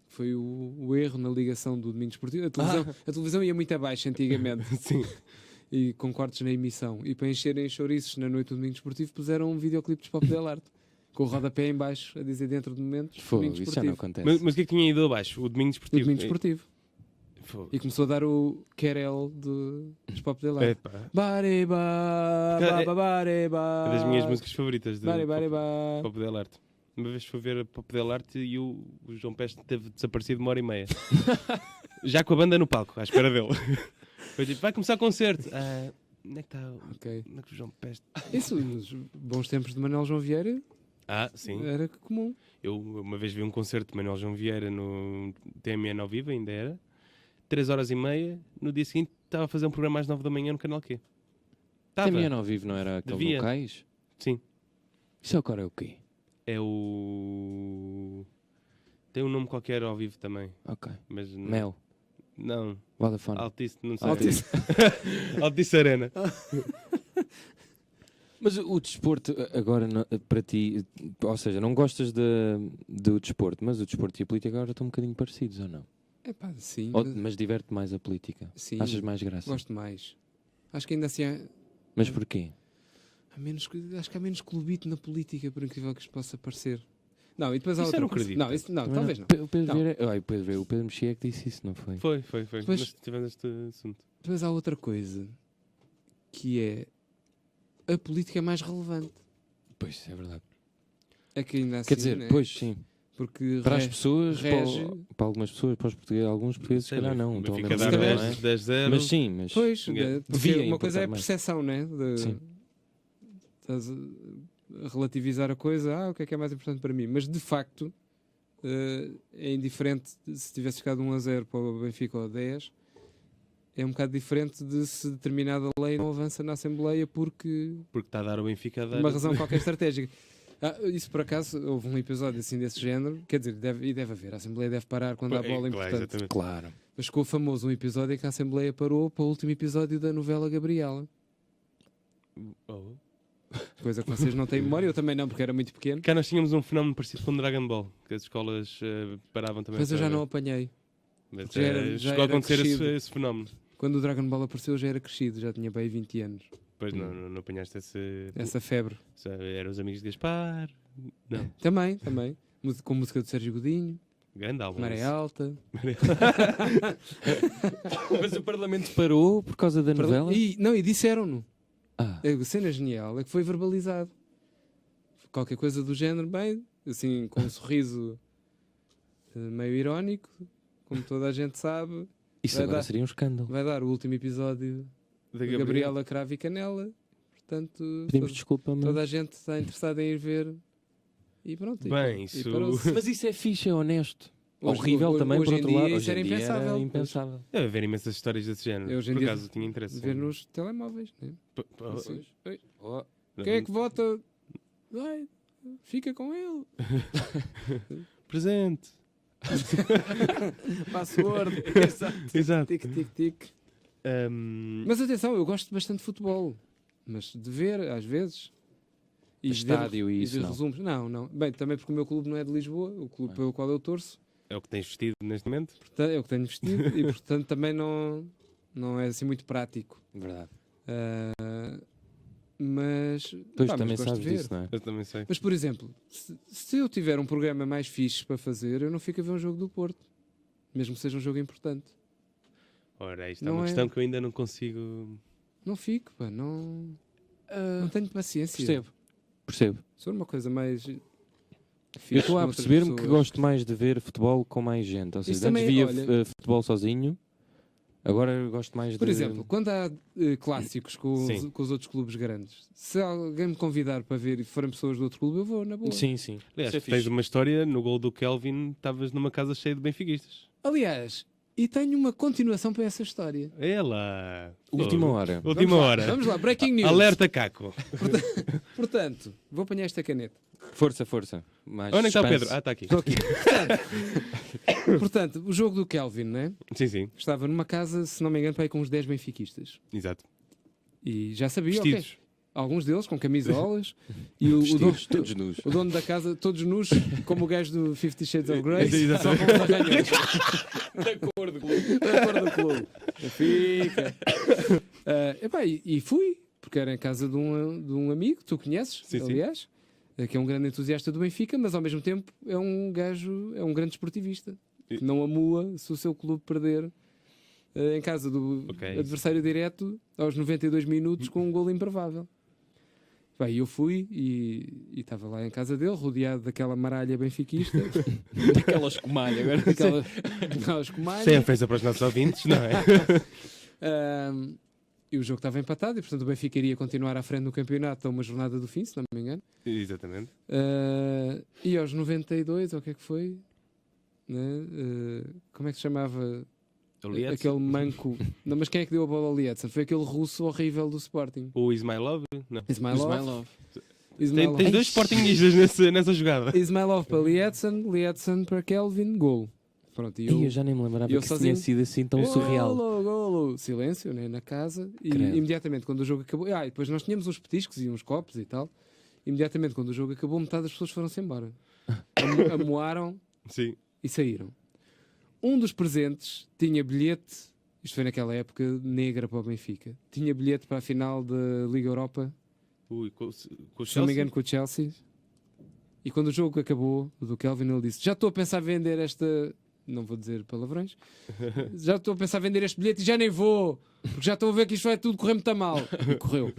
Foi o erro na ligação do Domingo Desportivo. A televisão ia muito abaixo antigamente. Sim. E com cortes na emissão. E para encherem chouriços na noite do Domingo Desportivo puseram um videoclipe de Pop Del Arte com o rodapé em baixo a dizer dentro de momentos Fogo, Domingo isso já não Desportivo. acontece. Mas o que é que tinha ido abaixo? O domingo O desportivo. Domingo Desportivo. Fogo. E começou a dar o Querel dos Pop Del Arte. Epá, Bareba, É- bareba. é das minhas músicas favoritas de Bareba. Pop Del Arte. Uma vez fui ver a Pop Del Arte e o João Peste teve desaparecido 1h30. Já com a banda no palco, à espera dele. Foi tipo, vai começar o concerto. Onde é que está Ok. onde é que o João Peste? Isso, nos bons tempos de Manuel João Vieira, Sim. era comum. Eu uma vez vi um concerto de Manuel João Vieira no TMN ao vivo, ainda era. 3h30. No dia seguinte estava a fazer um programa às 9 da manhã no canal Q. Estava. TMN ao vivo não era aqueles Devia. locais? Sim. Isso agora é o quê? É o... Tem um nome qualquer ao vivo também. Ok. Mas não. Mel. Não. Vodafone. Altice, não sei. Altice. Altice Arena. Mas o desporto, agora, para ti, ou seja, não gostas do desporto, mas o desporto e a política agora estão um bocadinho parecidos, ou não? Epá, sim. Mas diverte mais a política? Sim, Achas mais graça? gosto mais. Acho que ainda assim Mas porquê? acho que há menos clubite na política, por incrível que isto possa parecer. Não, e depois há Isso outra eu não coisa. acredito. Não, isso, não, talvez não. O Pedro Não. Vieira, o Pedro Mexia é que disse isso, não foi? Foi. Pois- Nós tivemos este assunto. Depois há outra coisa, que é a política é mais relevante. Pois, é verdade. É que ainda assim, Quer dizer, né? pois sim. Porque Para as pessoas, rege- para algumas pessoas, para os portugueses, alguns portugueses, se calhar não. Estão ao Fica a mesmo dar nível, 10, não é? 10-0. Mas sim, mas... Pois, Ninguém- porque Devia uma coisa é a importar mais. percepção, né? Sim. Estás a relativizar a coisa, o que é mais importante para mim? Mas de facto é indiferente se tivesse ficado 1-0 para o Benfica ou 10, é um bocado diferente de se determinada lei não avança na Assembleia porque Porque está a dar o Benfica a dar. uma razão qualquer estratégica. Isso por acaso, houve um episódio assim desse género, quer dizer, deve haver, a Assembleia deve parar quando há bola Claro, importante. exatamente. Claro. Mas ficou famoso um episódio em que a Assembleia parou para o último episódio da novela Gabriela. Oh. Coisa que vocês não têm memória, eu também não, porque era muito pequeno. Cá nós tínhamos um fenómeno parecido com o Dragon Ball, que as escolas paravam também. Mas eu já para não ver. apanhei. Mas, já era chegou a era acontecer crescido. esse fenómeno. Quando o Dragon Ball apareceu, eu já era crescido, já tinha bem 20 anos. Depois não apanhaste esse. Essa febre. Eram os amigos de Gaspar. Não. Também. Com música do Sérgio Godinho, Grande álbum. Maré esse. Alta. Mas o Parlamento parou por causa da novela? E disseram-no. Ah, A cena genial é que foi verbalizado. Qualquer coisa do género, bem, assim, com um sorriso meio irónico, como toda a gente sabe, isso vai agora dar- seria um escândalo. vai dar o último episódio Da de Gabriela Cravo e Canela. Portanto, Pedimos desculpa, mas... toda a gente está interessada em ir ver. E pronto. Bem, e isso- parou-se. Mas isso é fixe, é honesto. Hoje- Horrível hoje- também, hoje por em outro dia lado. isso Hoje era em dia impensável, era pois. impensável. Deve haver imensas histórias desse género. Hoje em Por dia acaso tinha interesse. Ver nos telemóveis. Né? Sim. Oi, Oh, quem é que vota? Vai, fica com ele. Presente. Password. Exato. Tic, tic, tic. Mas atenção, eu gosto bastante de futebol. Mas de ver, às vezes. E de ver- estádio e e isso de não. resumos. Não. Bem, também porque o meu clube não é de Lisboa, o clube pelo qual eu torço. É o que tens vestido neste momento? Portanto, é o que tenho vestido e, portanto, também não é assim muito prático. Verdade. Ah, Mas, Pois pá, mas também gosto de sabes ver. disso, não é? Eu também sei. Mas, por exemplo, se eu tiver um programa mais fixe para fazer, eu não fico a ver um jogo do Porto. Mesmo que seja um jogo importante. Ora, isto é Não uma é- questão que eu ainda não consigo... Não fico, pá, não tenho paciência. Percebo. Se for uma coisa mais Eu fixe estou a com outras perceber-me que pessoas. gosto mais de ver futebol com mais gente. Ou Isso seja, antes também, via olha- futebol sozinho, agora eu gosto mais Por de... exemplo, quando há clássicos Sim. com os outros clubes grandes, se alguém me convidar para ver e forem pessoas do outro clube, eu vou, na boa. Sim, sim. Aliás, Isso é tens fixe. uma história, no gol do Kelvin, estavas numa casa cheia de benfiquistas. Aliás, e tenho uma continuação para essa história. Ela! Última hora. Última Vamos lá, hora. Vamos lá, breaking news. Alerta Caco. Portanto, vou apanhar esta caneta. Força, força. Mais Onde é que está o suspense. Pedro? Ah, está aqui. Estou aqui. Portanto, o jogo do Kelvin, né? Sim, sim. Estava numa casa, se não me engano, para aí com uns 10 benfiquistas. Exato. E já sabia, ok. Vestidos. Alguns deles com camisolas. E o dono, Vestidos, todos nus. o dono da casa, todos nus, como o gajo do 50 Shades of Grey, Exato. só com os arranhões. Da cor do clube. Da cor do clube. Fica. Epá, e fui, porque era em casa de um amigo, que tu conheces, Sim, sim. aliás, que é um grande entusiasta do Benfica, mas ao mesmo tempo é um gajo, é um grande esportivista, que não amua se o seu clube perder em casa do Ok. adversário direto aos 92 minutos com um golo improvável. Bem, eu fui e estava lá em casa dele, rodeado daquela maralha benfiquista, Daquela escumalha agora. daquelas comalhas. Sem ofensa para os nossos ouvintes, não é? E o jogo estava empatado e, portanto, o Benfica iria continuar à frente no campeonato a uma jornada do fim, se não me engano. Exatamente. E aos 92, ou o que é que foi? Né? Como é que se chamava Aliás, aquele manco? Não, mas quem é que deu a bola ao Lietzen? Foi aquele russo horrível do Sporting. o Ismailov. Ismailov? Não. Ismailov. Ismailov. Tens dois sportingistas nessa jogada. Ismailov para Lietzen para Kelvin, gol. Pronto, e Eu já nem me lembrava eu que sozinho- tinha sido assim tão surreal. Golo. Silêncio, né, na casa. E Credo. imediatamente quando o jogo acabou. E depois nós tínhamos uns petiscos e uns copos e tal. Imediatamente quando o jogo acabou, metade das pessoas foram-se embora. Amoaram Sim. e saíram. Um dos presentes tinha bilhete. Isto foi naquela época negra para o Benfica. Tinha bilhete para a final da Liga Europa. Ui, com o Se não me Chelsea? engano, com o Chelsea. E quando o jogo acabou, o do Kelvin, ele disse: já estou a pensar em vender esta. Não vou dizer palavrões. Já estou a pensar em vender este bilhete e já nem vou. Porque já estou a ver que isto vai tudo correr muito mal. E correu.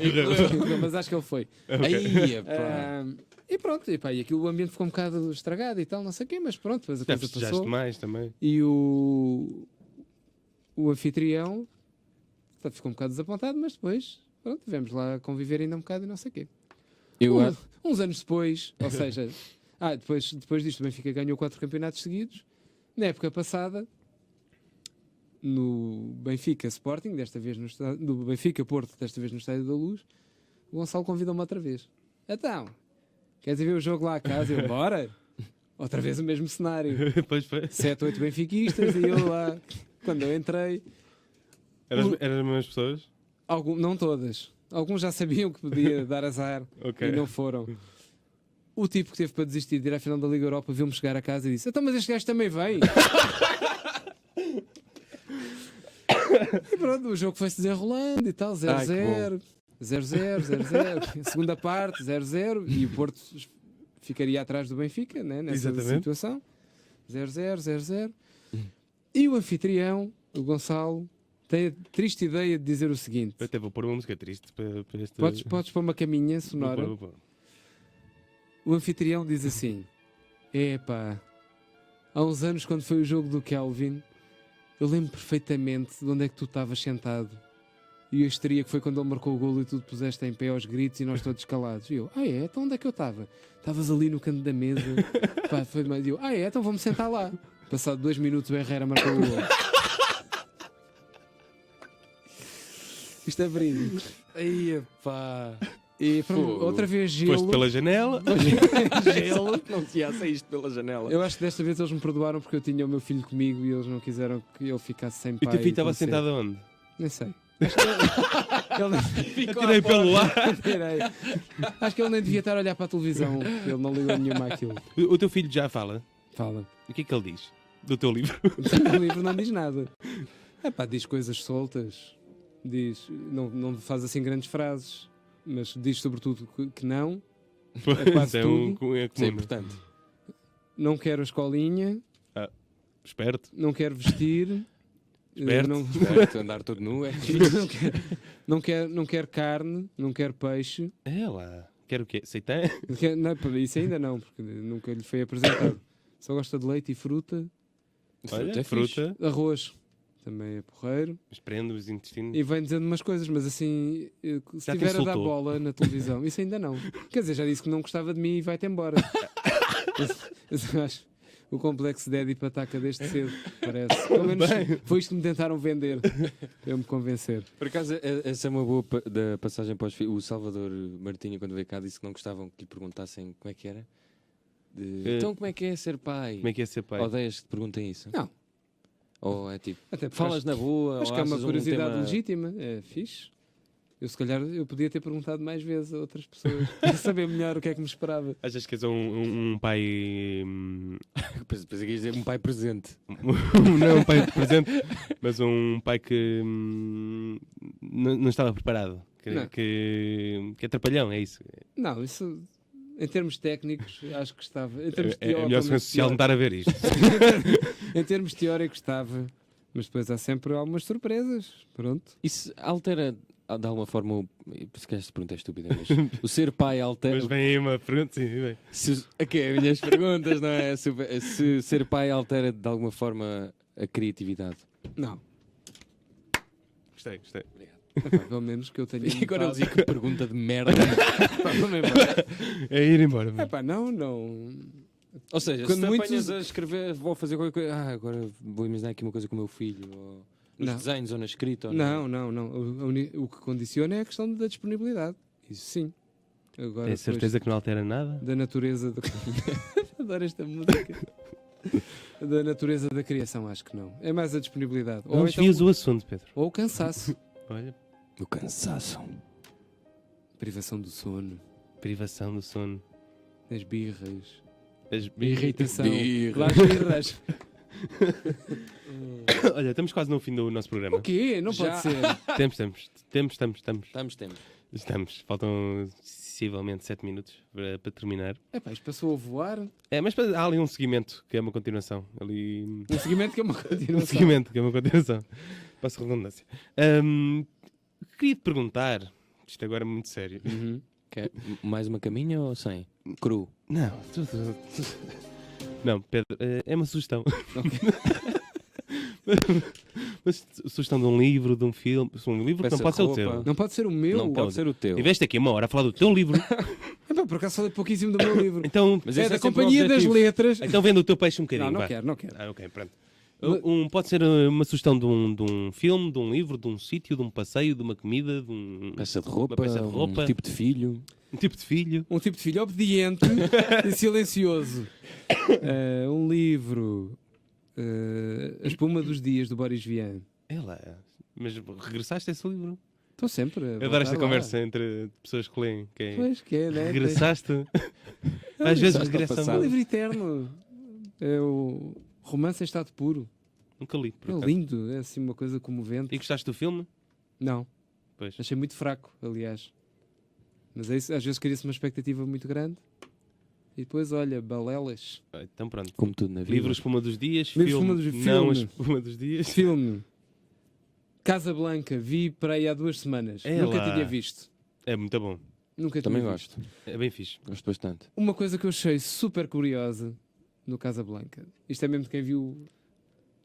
Mas acho que ele foi. Aí, pá. E pronto, e aquilo, o ambiente ficou um bocado estragado e tal, não sei o quê, mas pronto, depois a Já coisa festejaste passou. mais também. E o anfitrião ficou um bocado desapontado, mas depois, pronto, tivemos lá a conviver ainda um bocado e não sei o quê. Uns anos depois, ou seja, depois disto o Benfica ganhou 4 campeonatos seguidos. Na época passada, no Benfica Sporting, desta vez no Benfica Porto, desta vez no Estádio da Luz, o Gonçalo convidou-me outra vez. Então, queres ir ver o jogo lá a casa? Eu, bora! Outra vez o mesmo cenário. Pois foi. 7, 8 benfiquistas e eu lá. Quando eu entrei, Eram as mesmas pessoas? não todas. Alguns já sabiam que podia dar azar Ok. e não foram. O tipo que teve para desistir de ir à final da Liga Europa viu-me chegar a casa e disse: então, mas este gajo também vem. E pronto, o jogo foi-se desenrolando e tal, 0-0, 0-0, 0-0. Segunda parte, 0-0. E o Porto ficaria atrás do Benfica, né, nessa Exatamente. situação. 0-0, 0-0. E o anfitrião, o Gonçalo, tem a triste ideia de dizer o seguinte: Eu até vou pôr uma música triste para este... podes pôr uma caminha sonora. Vou pôr. O anfitrião diz assim: epá, há uns anos, quando foi o jogo do Kelvin, eu lembro perfeitamente de onde é que tu estavas sentado. E a histeria que foi quando ele marcou o golo e tu te puseste em pé aos gritos e nós todos calados. E eu: então onde é que eu estava? Estavas ali no canto da mesa. Pá, foi demais. E eu: então vou-me sentar lá. Passado 2 minutos, o Herrera marcou o golo. Isto é verídico. Aí, pá. E pronto, Fogo. outra vez Foste gelo. pela janela. Gelo. Não tinha saído pela janela. Eu acho que desta vez eles me perdoaram porque eu tinha o meu filho comigo e eles não quiseram que ele ficasse sem E o pai. teu filho estava tão cedo. sentado aonde? Nem sei. Acho que ele Tirei pelo lado. Tirei. Acho que ele nem devia estar a olhar para a televisão. Ele não ligou nenhuma àquilo. O teu filho já fala? Fala. O que é que ele diz? Do teu livro? O livro não diz nada. Diz coisas soltas. Diz, não faz assim grandes frases. mas diz sobretudo que não. É quase É tudo. é Isso é comum. importante. Não quero a escolinha, Esperto. não quero vestir, Esperto. não, Certo, andar todo nu é não quero carne, não quero peixe. É lá. Quero o quê? Seitã? Não, isso ainda não, porque nunca lhe foi apresentado. Só gosta de leite e fruta, Olha, é fixe. fruta. arroz, também é porreiro. Mas prende os intestinos. E vem dizendo umas coisas, mas assim, se Já te tiver a dar insultou. bola na televisão, isso ainda não. Quer dizer, já disse que não gostava de mim e vai-te embora. Eu acho o complexo de Édipo ataca desde cedo, parece. Pelo menos foi isto que me tentaram vender, para eu me convencer. Por acaso, essa é uma boa da passagem para os filhos. O Salvador Martinho, quando veio cá, disse que não gostavam que lhe perguntassem como é que era. Então, como é que é ser pai? Como é que é ser pai? Odeias que te perguntem isso? Não. Ou é tipo, Até porque falas na boa? acho ou que é uma achas um curiosidade tema- legítima, é fixe. Eu se calhar eu podia ter perguntado mais vezes a outras pessoas para saber melhor o que é que me esperava. Achas que és um pai. Pensei que ias dizer um pai presente. Não é um pai presente, mas um pai que não estava preparado. Não. Que é trapalhão, é isso. Não, isso em termos técnicos acho que estava. Em termos É a melhor segurança social não estar a ver isto. Em termos teóricos estava, mas depois há sempre algumas surpresas. Pronto. Isso altera, de alguma forma, se calhar esta pergunta é estúpida, mas o ser pai altera. Mas vem aí uma pergunta, sim, vem. Aqui é as minhas perguntas, não é? Se ser pai altera de alguma forma a criatividade. Não. Gostei. Epá, pelo menos que eu tenha. E agora ele dizia que pergunta de merda. É ir embora. Epá, não. Ou seja, Quando se te muitos- apanhas a escrever, vou fazer qualquer coisa. Agora vou imaginar aqui uma coisa com o meu filho, ou nos Não. desenhos, ou na escrita. Ou Não. O que condiciona é a questão da disponibilidade. Isso sim. Agora, Tem depois certeza que não altera nada? da natureza do. Adoro esta música. Da natureza da criação, acho que não. É mais a disponibilidade. Não Ou, desvias o assunto, Pedro. ou o cansaço. Olha, O cansaço. Privação do sono. privação do sono. As birras. As Irritação. Birras. Lá as birras. Olha, estamos quase no fim do nosso programa. O quê? Não Já. pode ser. Estamos. Faltam sensivelmente 7 minutos para terminar. Epá, isto passou a voar. Mas há ali um seguimento que é uma continuação. Ali. Um seguimento que é uma Um continuação. seguimento que é uma continuação. Passo redundância. Queria te perguntar. Isto agora é muito sério. Uhum. Quer mais uma caminha ou sem? Cru. Não, não, Pedro, é uma sugestão. Mas sugestão de um livro, de um filme. Um livro que Peça não pode ser o de teu. roupa. Não pode ser o meu. Não pode pode. ser o teu. Tiveste aqui uma hora a falar do teu livro. Epá, por acaso falei pouquíssimo do meu livro. Então, Mas É esse da é sempre o Companhia das objetivo. Letras. então vendo o teu peixe um bocadinho. Não vá. quero. Ok, pronto. Mas- Pode ser uma sugestão de um filme, de um livro, de um sítio, de um passeio, de uma comida, de Peça de roupa, peça de roupa. um tipo de filho. um tipo de filho. Um tipo de filho obediente e silencioso. Um livro. A Espuma dos Dias, do Boris Vian. É lá. Mas regressaste a esse livro? Estou sempre a Eu adoro voltar esta lá. conversa entre pessoas que leem. Que é, Pois que é, né? regressaste. É Às vezes regressaste ao É um regressamos. livro eterno. É o romance em estado puro. Nunca li. por É acaso. lindo. É assim uma coisa comovente. E gostaste do filme? Não. Pois. Achei muito fraco, aliás. Mas é isso, às vezes cria-se uma expectativa muito grande. E depois, olha, balelas. Então pronto. Como tudo na vida. Livro Espuma dos Dias, Livro filme, Espuma dos- não a filme. Espuma dos Dias. Filme. Casa Blanca, vi para aí há 2 semanas. É Nunca lá. tinha visto. É muito bom. Nunca Também tinha gosto. visto. É bem fixe. Gosto bastante. Uma coisa que eu achei super curiosa no Casa Blanca. Isto é mesmo de quem viu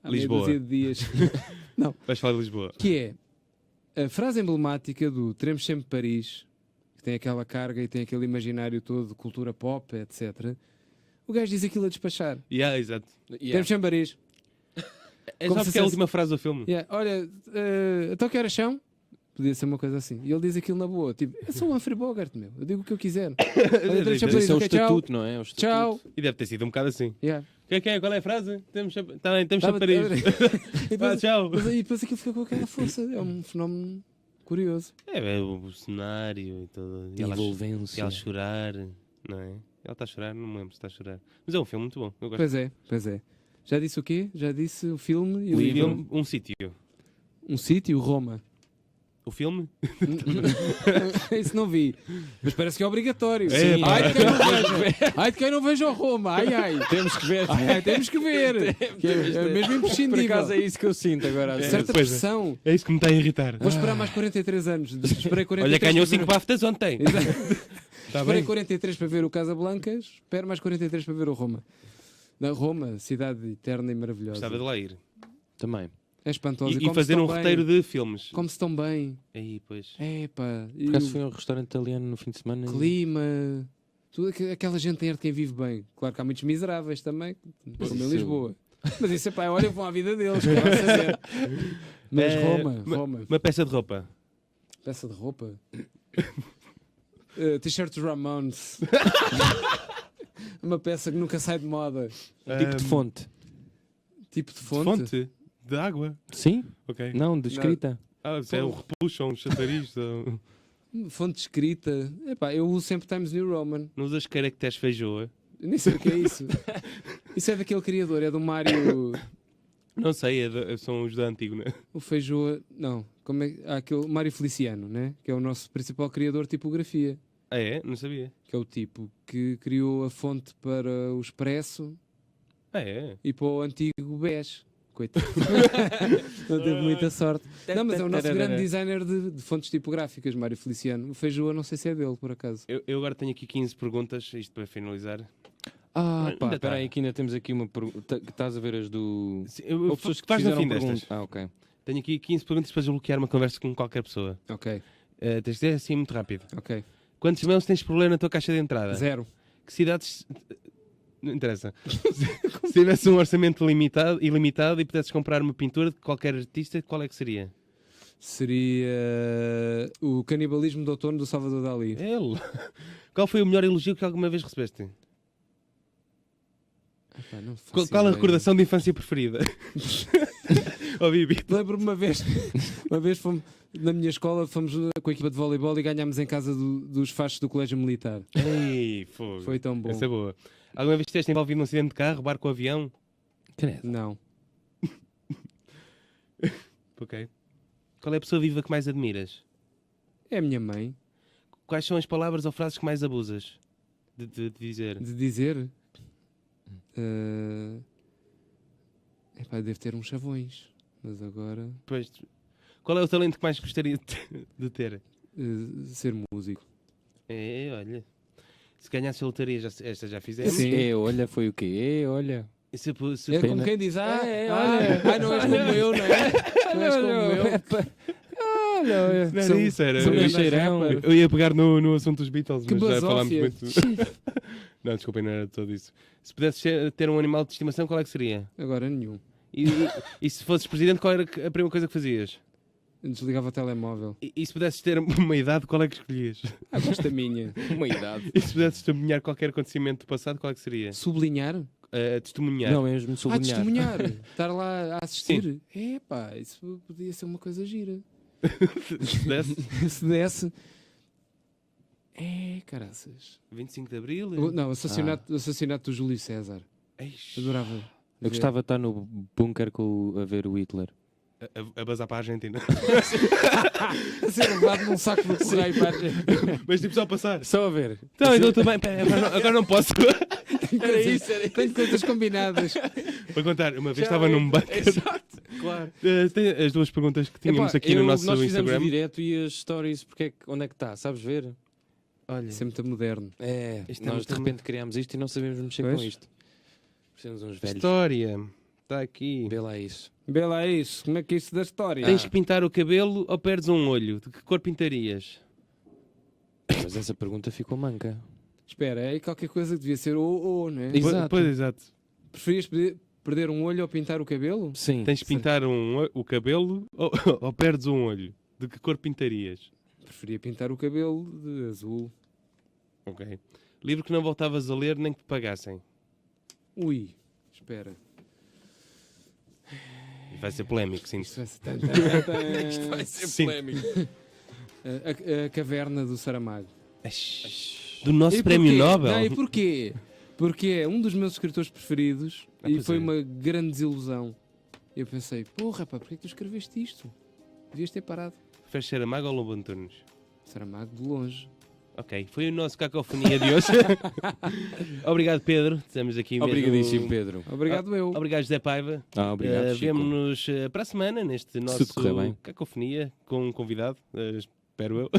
há meia Lisboa. dúzia de dias. Vais falar de Lisboa. Que é a frase emblemática do Teremos Sempre Paris, que tem aquela carga e tem aquele imaginário todo de cultura pop, etc. O gajo diz aquilo a despachar. Exato. Teremos Sempre Paris. É Como só se porque é a fosse- última frase do filme. Yeah, olha, então que horas são? Podia ser uma coisa assim. E ele diz aquilo na boa. Tipo, eu sou o Humphrey Bogart, meu. Eu digo o que eu quiser. Olha, teremos sempre Mas isso é o ok, tchau. estatuto, não é? É o estatuto. Tchau. E deve ter sido um bocado assim. Yeah. Qual é a frase? Temos sempre, tá bem, temos Tava- sempre Paris. E Vá, depois, tchau. e depois aquilo fica com aquela força. É um fenómeno curioso. É o cenário e tudo. E ela, Envolvência. chorar, não é? Ela está a chorar, não me lembro se está a chorar. Mas é um filme muito bom. Eu gosto. Pois é. Já disse o quê? Já disse o filme e o Um livro. filme, um sítio. Um sítio, Roma. o filme? Isso não vi. Mas parece que é obrigatório. É, Sim. pá. Ai de quem não veja o Roma. Ai. Temos que ver. Temos que ver. Que é mesmo Por imprescindível. acaso é isso que eu sinto agora. às Certa Pois é. pressão. É isso que me está a irritar. Vou esperar mais 43 anos. Esperei 43 Olha, ganhou para ver- 5 BAFTAs ontem. Exato. Está Esperei bem? 43 para ver o Casablancas. Espero mais 43 para ver o Roma. Na Roma, cidade eterna e maravilhosa. Gostava de lá ir. Também. É espantosa. E come-se fazer tão um bem. roteiro de filmes. Como-se tão bem. Aí, pois. Epá. E Por acaso o fui a um restaurante italiano no fim de semana. e- clima. Tudo aquela gente tem arte quem vive bem. Claro que há muitos miseráveis também, como em isso- Lisboa. Mas isso é pá, olha, vão à vida deles. Que vai saber. Mas Roma, Roma. Uma peça de roupa. Peça de roupa. T-shirt Ramones. Uma peça que nunca sai de moda. Tipo de fonte. Tipo de De fonte. fonte? De água? Sim? Ok. Não, de escrita. Ah, isso é um repuxo, um chafariz. Fonte escrita. Epá, eu uso sempre Times New Roman. Não usas caracteres feijoa? Eu nem sei o que é isso. Isso é daquele criador, é do Mário. Não sei, são os da antigo, né? O Feijoa. Não, como é há aquele Mário Feliciano, né? Que é o nosso principal criador de tipografia. Ah, é? Não sabia. Que é o tipo que criou a fonte para o Expresso Ah, é? e para o antigo BES. Coitado. Não teve muita sorte. Não, mas é o nosso grande designer de fontes tipográficas, Mário Feliciano. O Feijoa, não sei se é dele, por acaso. Eu agora tenho aqui 15 perguntas, isto para finalizar. Ah, Ainda pá, tá. espera aí que ainda temos aqui uma pergunta. Estás a ver as do... Sim, Ou pessoas que faz no fizeram fim perguntas. destas. Ah, ok. Tenho aqui 15 perguntas para desbloquear uma conversa com qualquer pessoa. Ok, Tens de ser assim muito rápido. ok. Quantos e-mails tens por ler na tua caixa de entrada? 0. Que cidades... Não interessa. Se tivesse um orçamento ilimitado e pudesses comprar uma pintura de qualquer artista, qual é que seria? Seria o Canibalismo do Outono do Salvador Dalí. Ele. Qual foi o melhor elogio que alguma vez recebeste? Epá, não faço Qual a ideia. recordação de infância preferida? Oh, Bibi. Lembro-me uma vez fomos, na minha escola, fomos com a equipa de voleibol e ganhámos em casa dos fachos do Colégio Militar. Ei, fogo. Foi tão bom. Essa é boa. Alguma vez estiveste envolvido num acidente de carro, barco ou avião? Credo. Não. Ok. Qual é a pessoa viva que mais admiras? É a minha mãe. Quais são as palavras ou frases que mais abusas de dizer? De dizer. Epá, deve ter uns chavões. Mas agora. Pois, qual é o talento que mais gostaria de ter? Ser músico. É, olha. Se ganhasse a lotaria, esta já fizemos. Sim. Olha, foi o quê? Olha. E se É pena- como quem diz, olha. não és como eu, não é? Não és como eu. Olha, Não Sou- era isso, era. sou um grande cheirão. rapper. Eu ia pegar no assunto dos Beatles, Que mas já falámos basófia. muito. Não, desculpem, não era todo isso. Se pudesses ter um animal de estimação, qual é que seria? Agora nenhum. E se fosses presidente, qual era a primeira coisa que fazias? Desligava o telemóvel. E se pudesses ter uma idade, qual é que escolhias? Gosto da minha. uma idade. E se pudesses testemunhar qualquer acontecimento do passado, qual é que seria? Sublinhar? Testemunhar. Não, mesmo sublinhar. Testemunhar. Estar lá a assistir. Epá, isso podia ser uma coisa gira. Se pudesse, Se desse. Caraças. 25 de Abril? Não, o assassinato do Júlio César. Eish, Adorava. Eu ver. gostava de estar no bunker a ver o Hitler. a bazar para a Argentina. A ser levado num saco de correio para a gente. Mas tipo só a passar. Só a ver. Então também. Agora não posso. Era isso. Tenho coisas combinadas. Para contar, uma vez estava num banco. Exato, claro. Tem as duas perguntas que tínhamos Epá, aqui no nosso nós fizemos Instagram. o direto e as stories, onde é que está? Sabes ver? Olha, Isso é muito moderno. É, Isto é nós muito de repente criámos isto e não sabemos mexer Pois. com isto. Precisamos uns velhos. história. Está aqui. Vê lá isso. Vê lá isso. Como é que é isso da história? Tens que pintar o cabelo ou perdes um olho? De que cor pintarias? Mas essa pergunta ficou manca. Espera, é qualquer coisa que devia ser ou, não é? Exato. Pois, exato. Preferias perder um olho ou pintar o cabelo? Sim. Tens que pintar o cabelo ou perdes um olho? De que cor pintarias? Preferia pintar o cabelo de azul. Ok. Livro que não voltavas a ler nem que te pagassem. Ui, espera. Vai ser polémico, sim. Isto vai ser tan, tan, tan, tan. Isto vai ser Sim. polémico. A caverna do Saramago. Do nosso E prémio porquê? Nobel? Não, e porquê? Porque é um dos meus escritores preferidos e pois foi é. uma grande desilusão. Eu pensei, porra, pá, porquê é que tu escreveste isto? Devias ter parado. Preferes Saramago ou Lobo Antunes? Saramago de longe. Ok, foi o nosso Cacofonia de hoje. Obrigado, Pedro. Estamos aqui mesmo... Obrigadíssimo, Pedro. Obrigado eu. Obrigado, José Paiva. Obrigado, Chico. Vemo-nos para a semana neste nosso tudo correr bem. Cacofonia com um convidado, espero eu.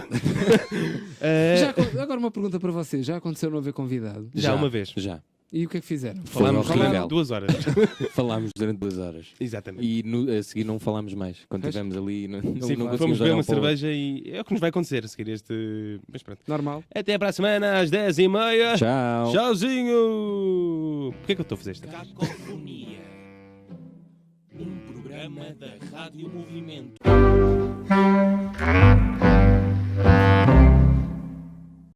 Agora uma pergunta para vocês. Já aconteceu não haver convidado? Já uma vez. Já. E o que é que fizeram? Falámos horrível. durante 2 horas. Falámos durante 2 horas. Exatamente. E a seguir não falámos mais. Quando Pois. estivemos ali, não Sim, conseguimos fomos beber olhar uma um para o outro. cerveja e é o que nos vai acontecer a seguir este... Mas pronto. Normal. Até para a semana, às 10h30. Tchau. Tchauzinho! Porquê que eu estou a fazer isto? Cacofonia. Um programa da Rádio Movimento.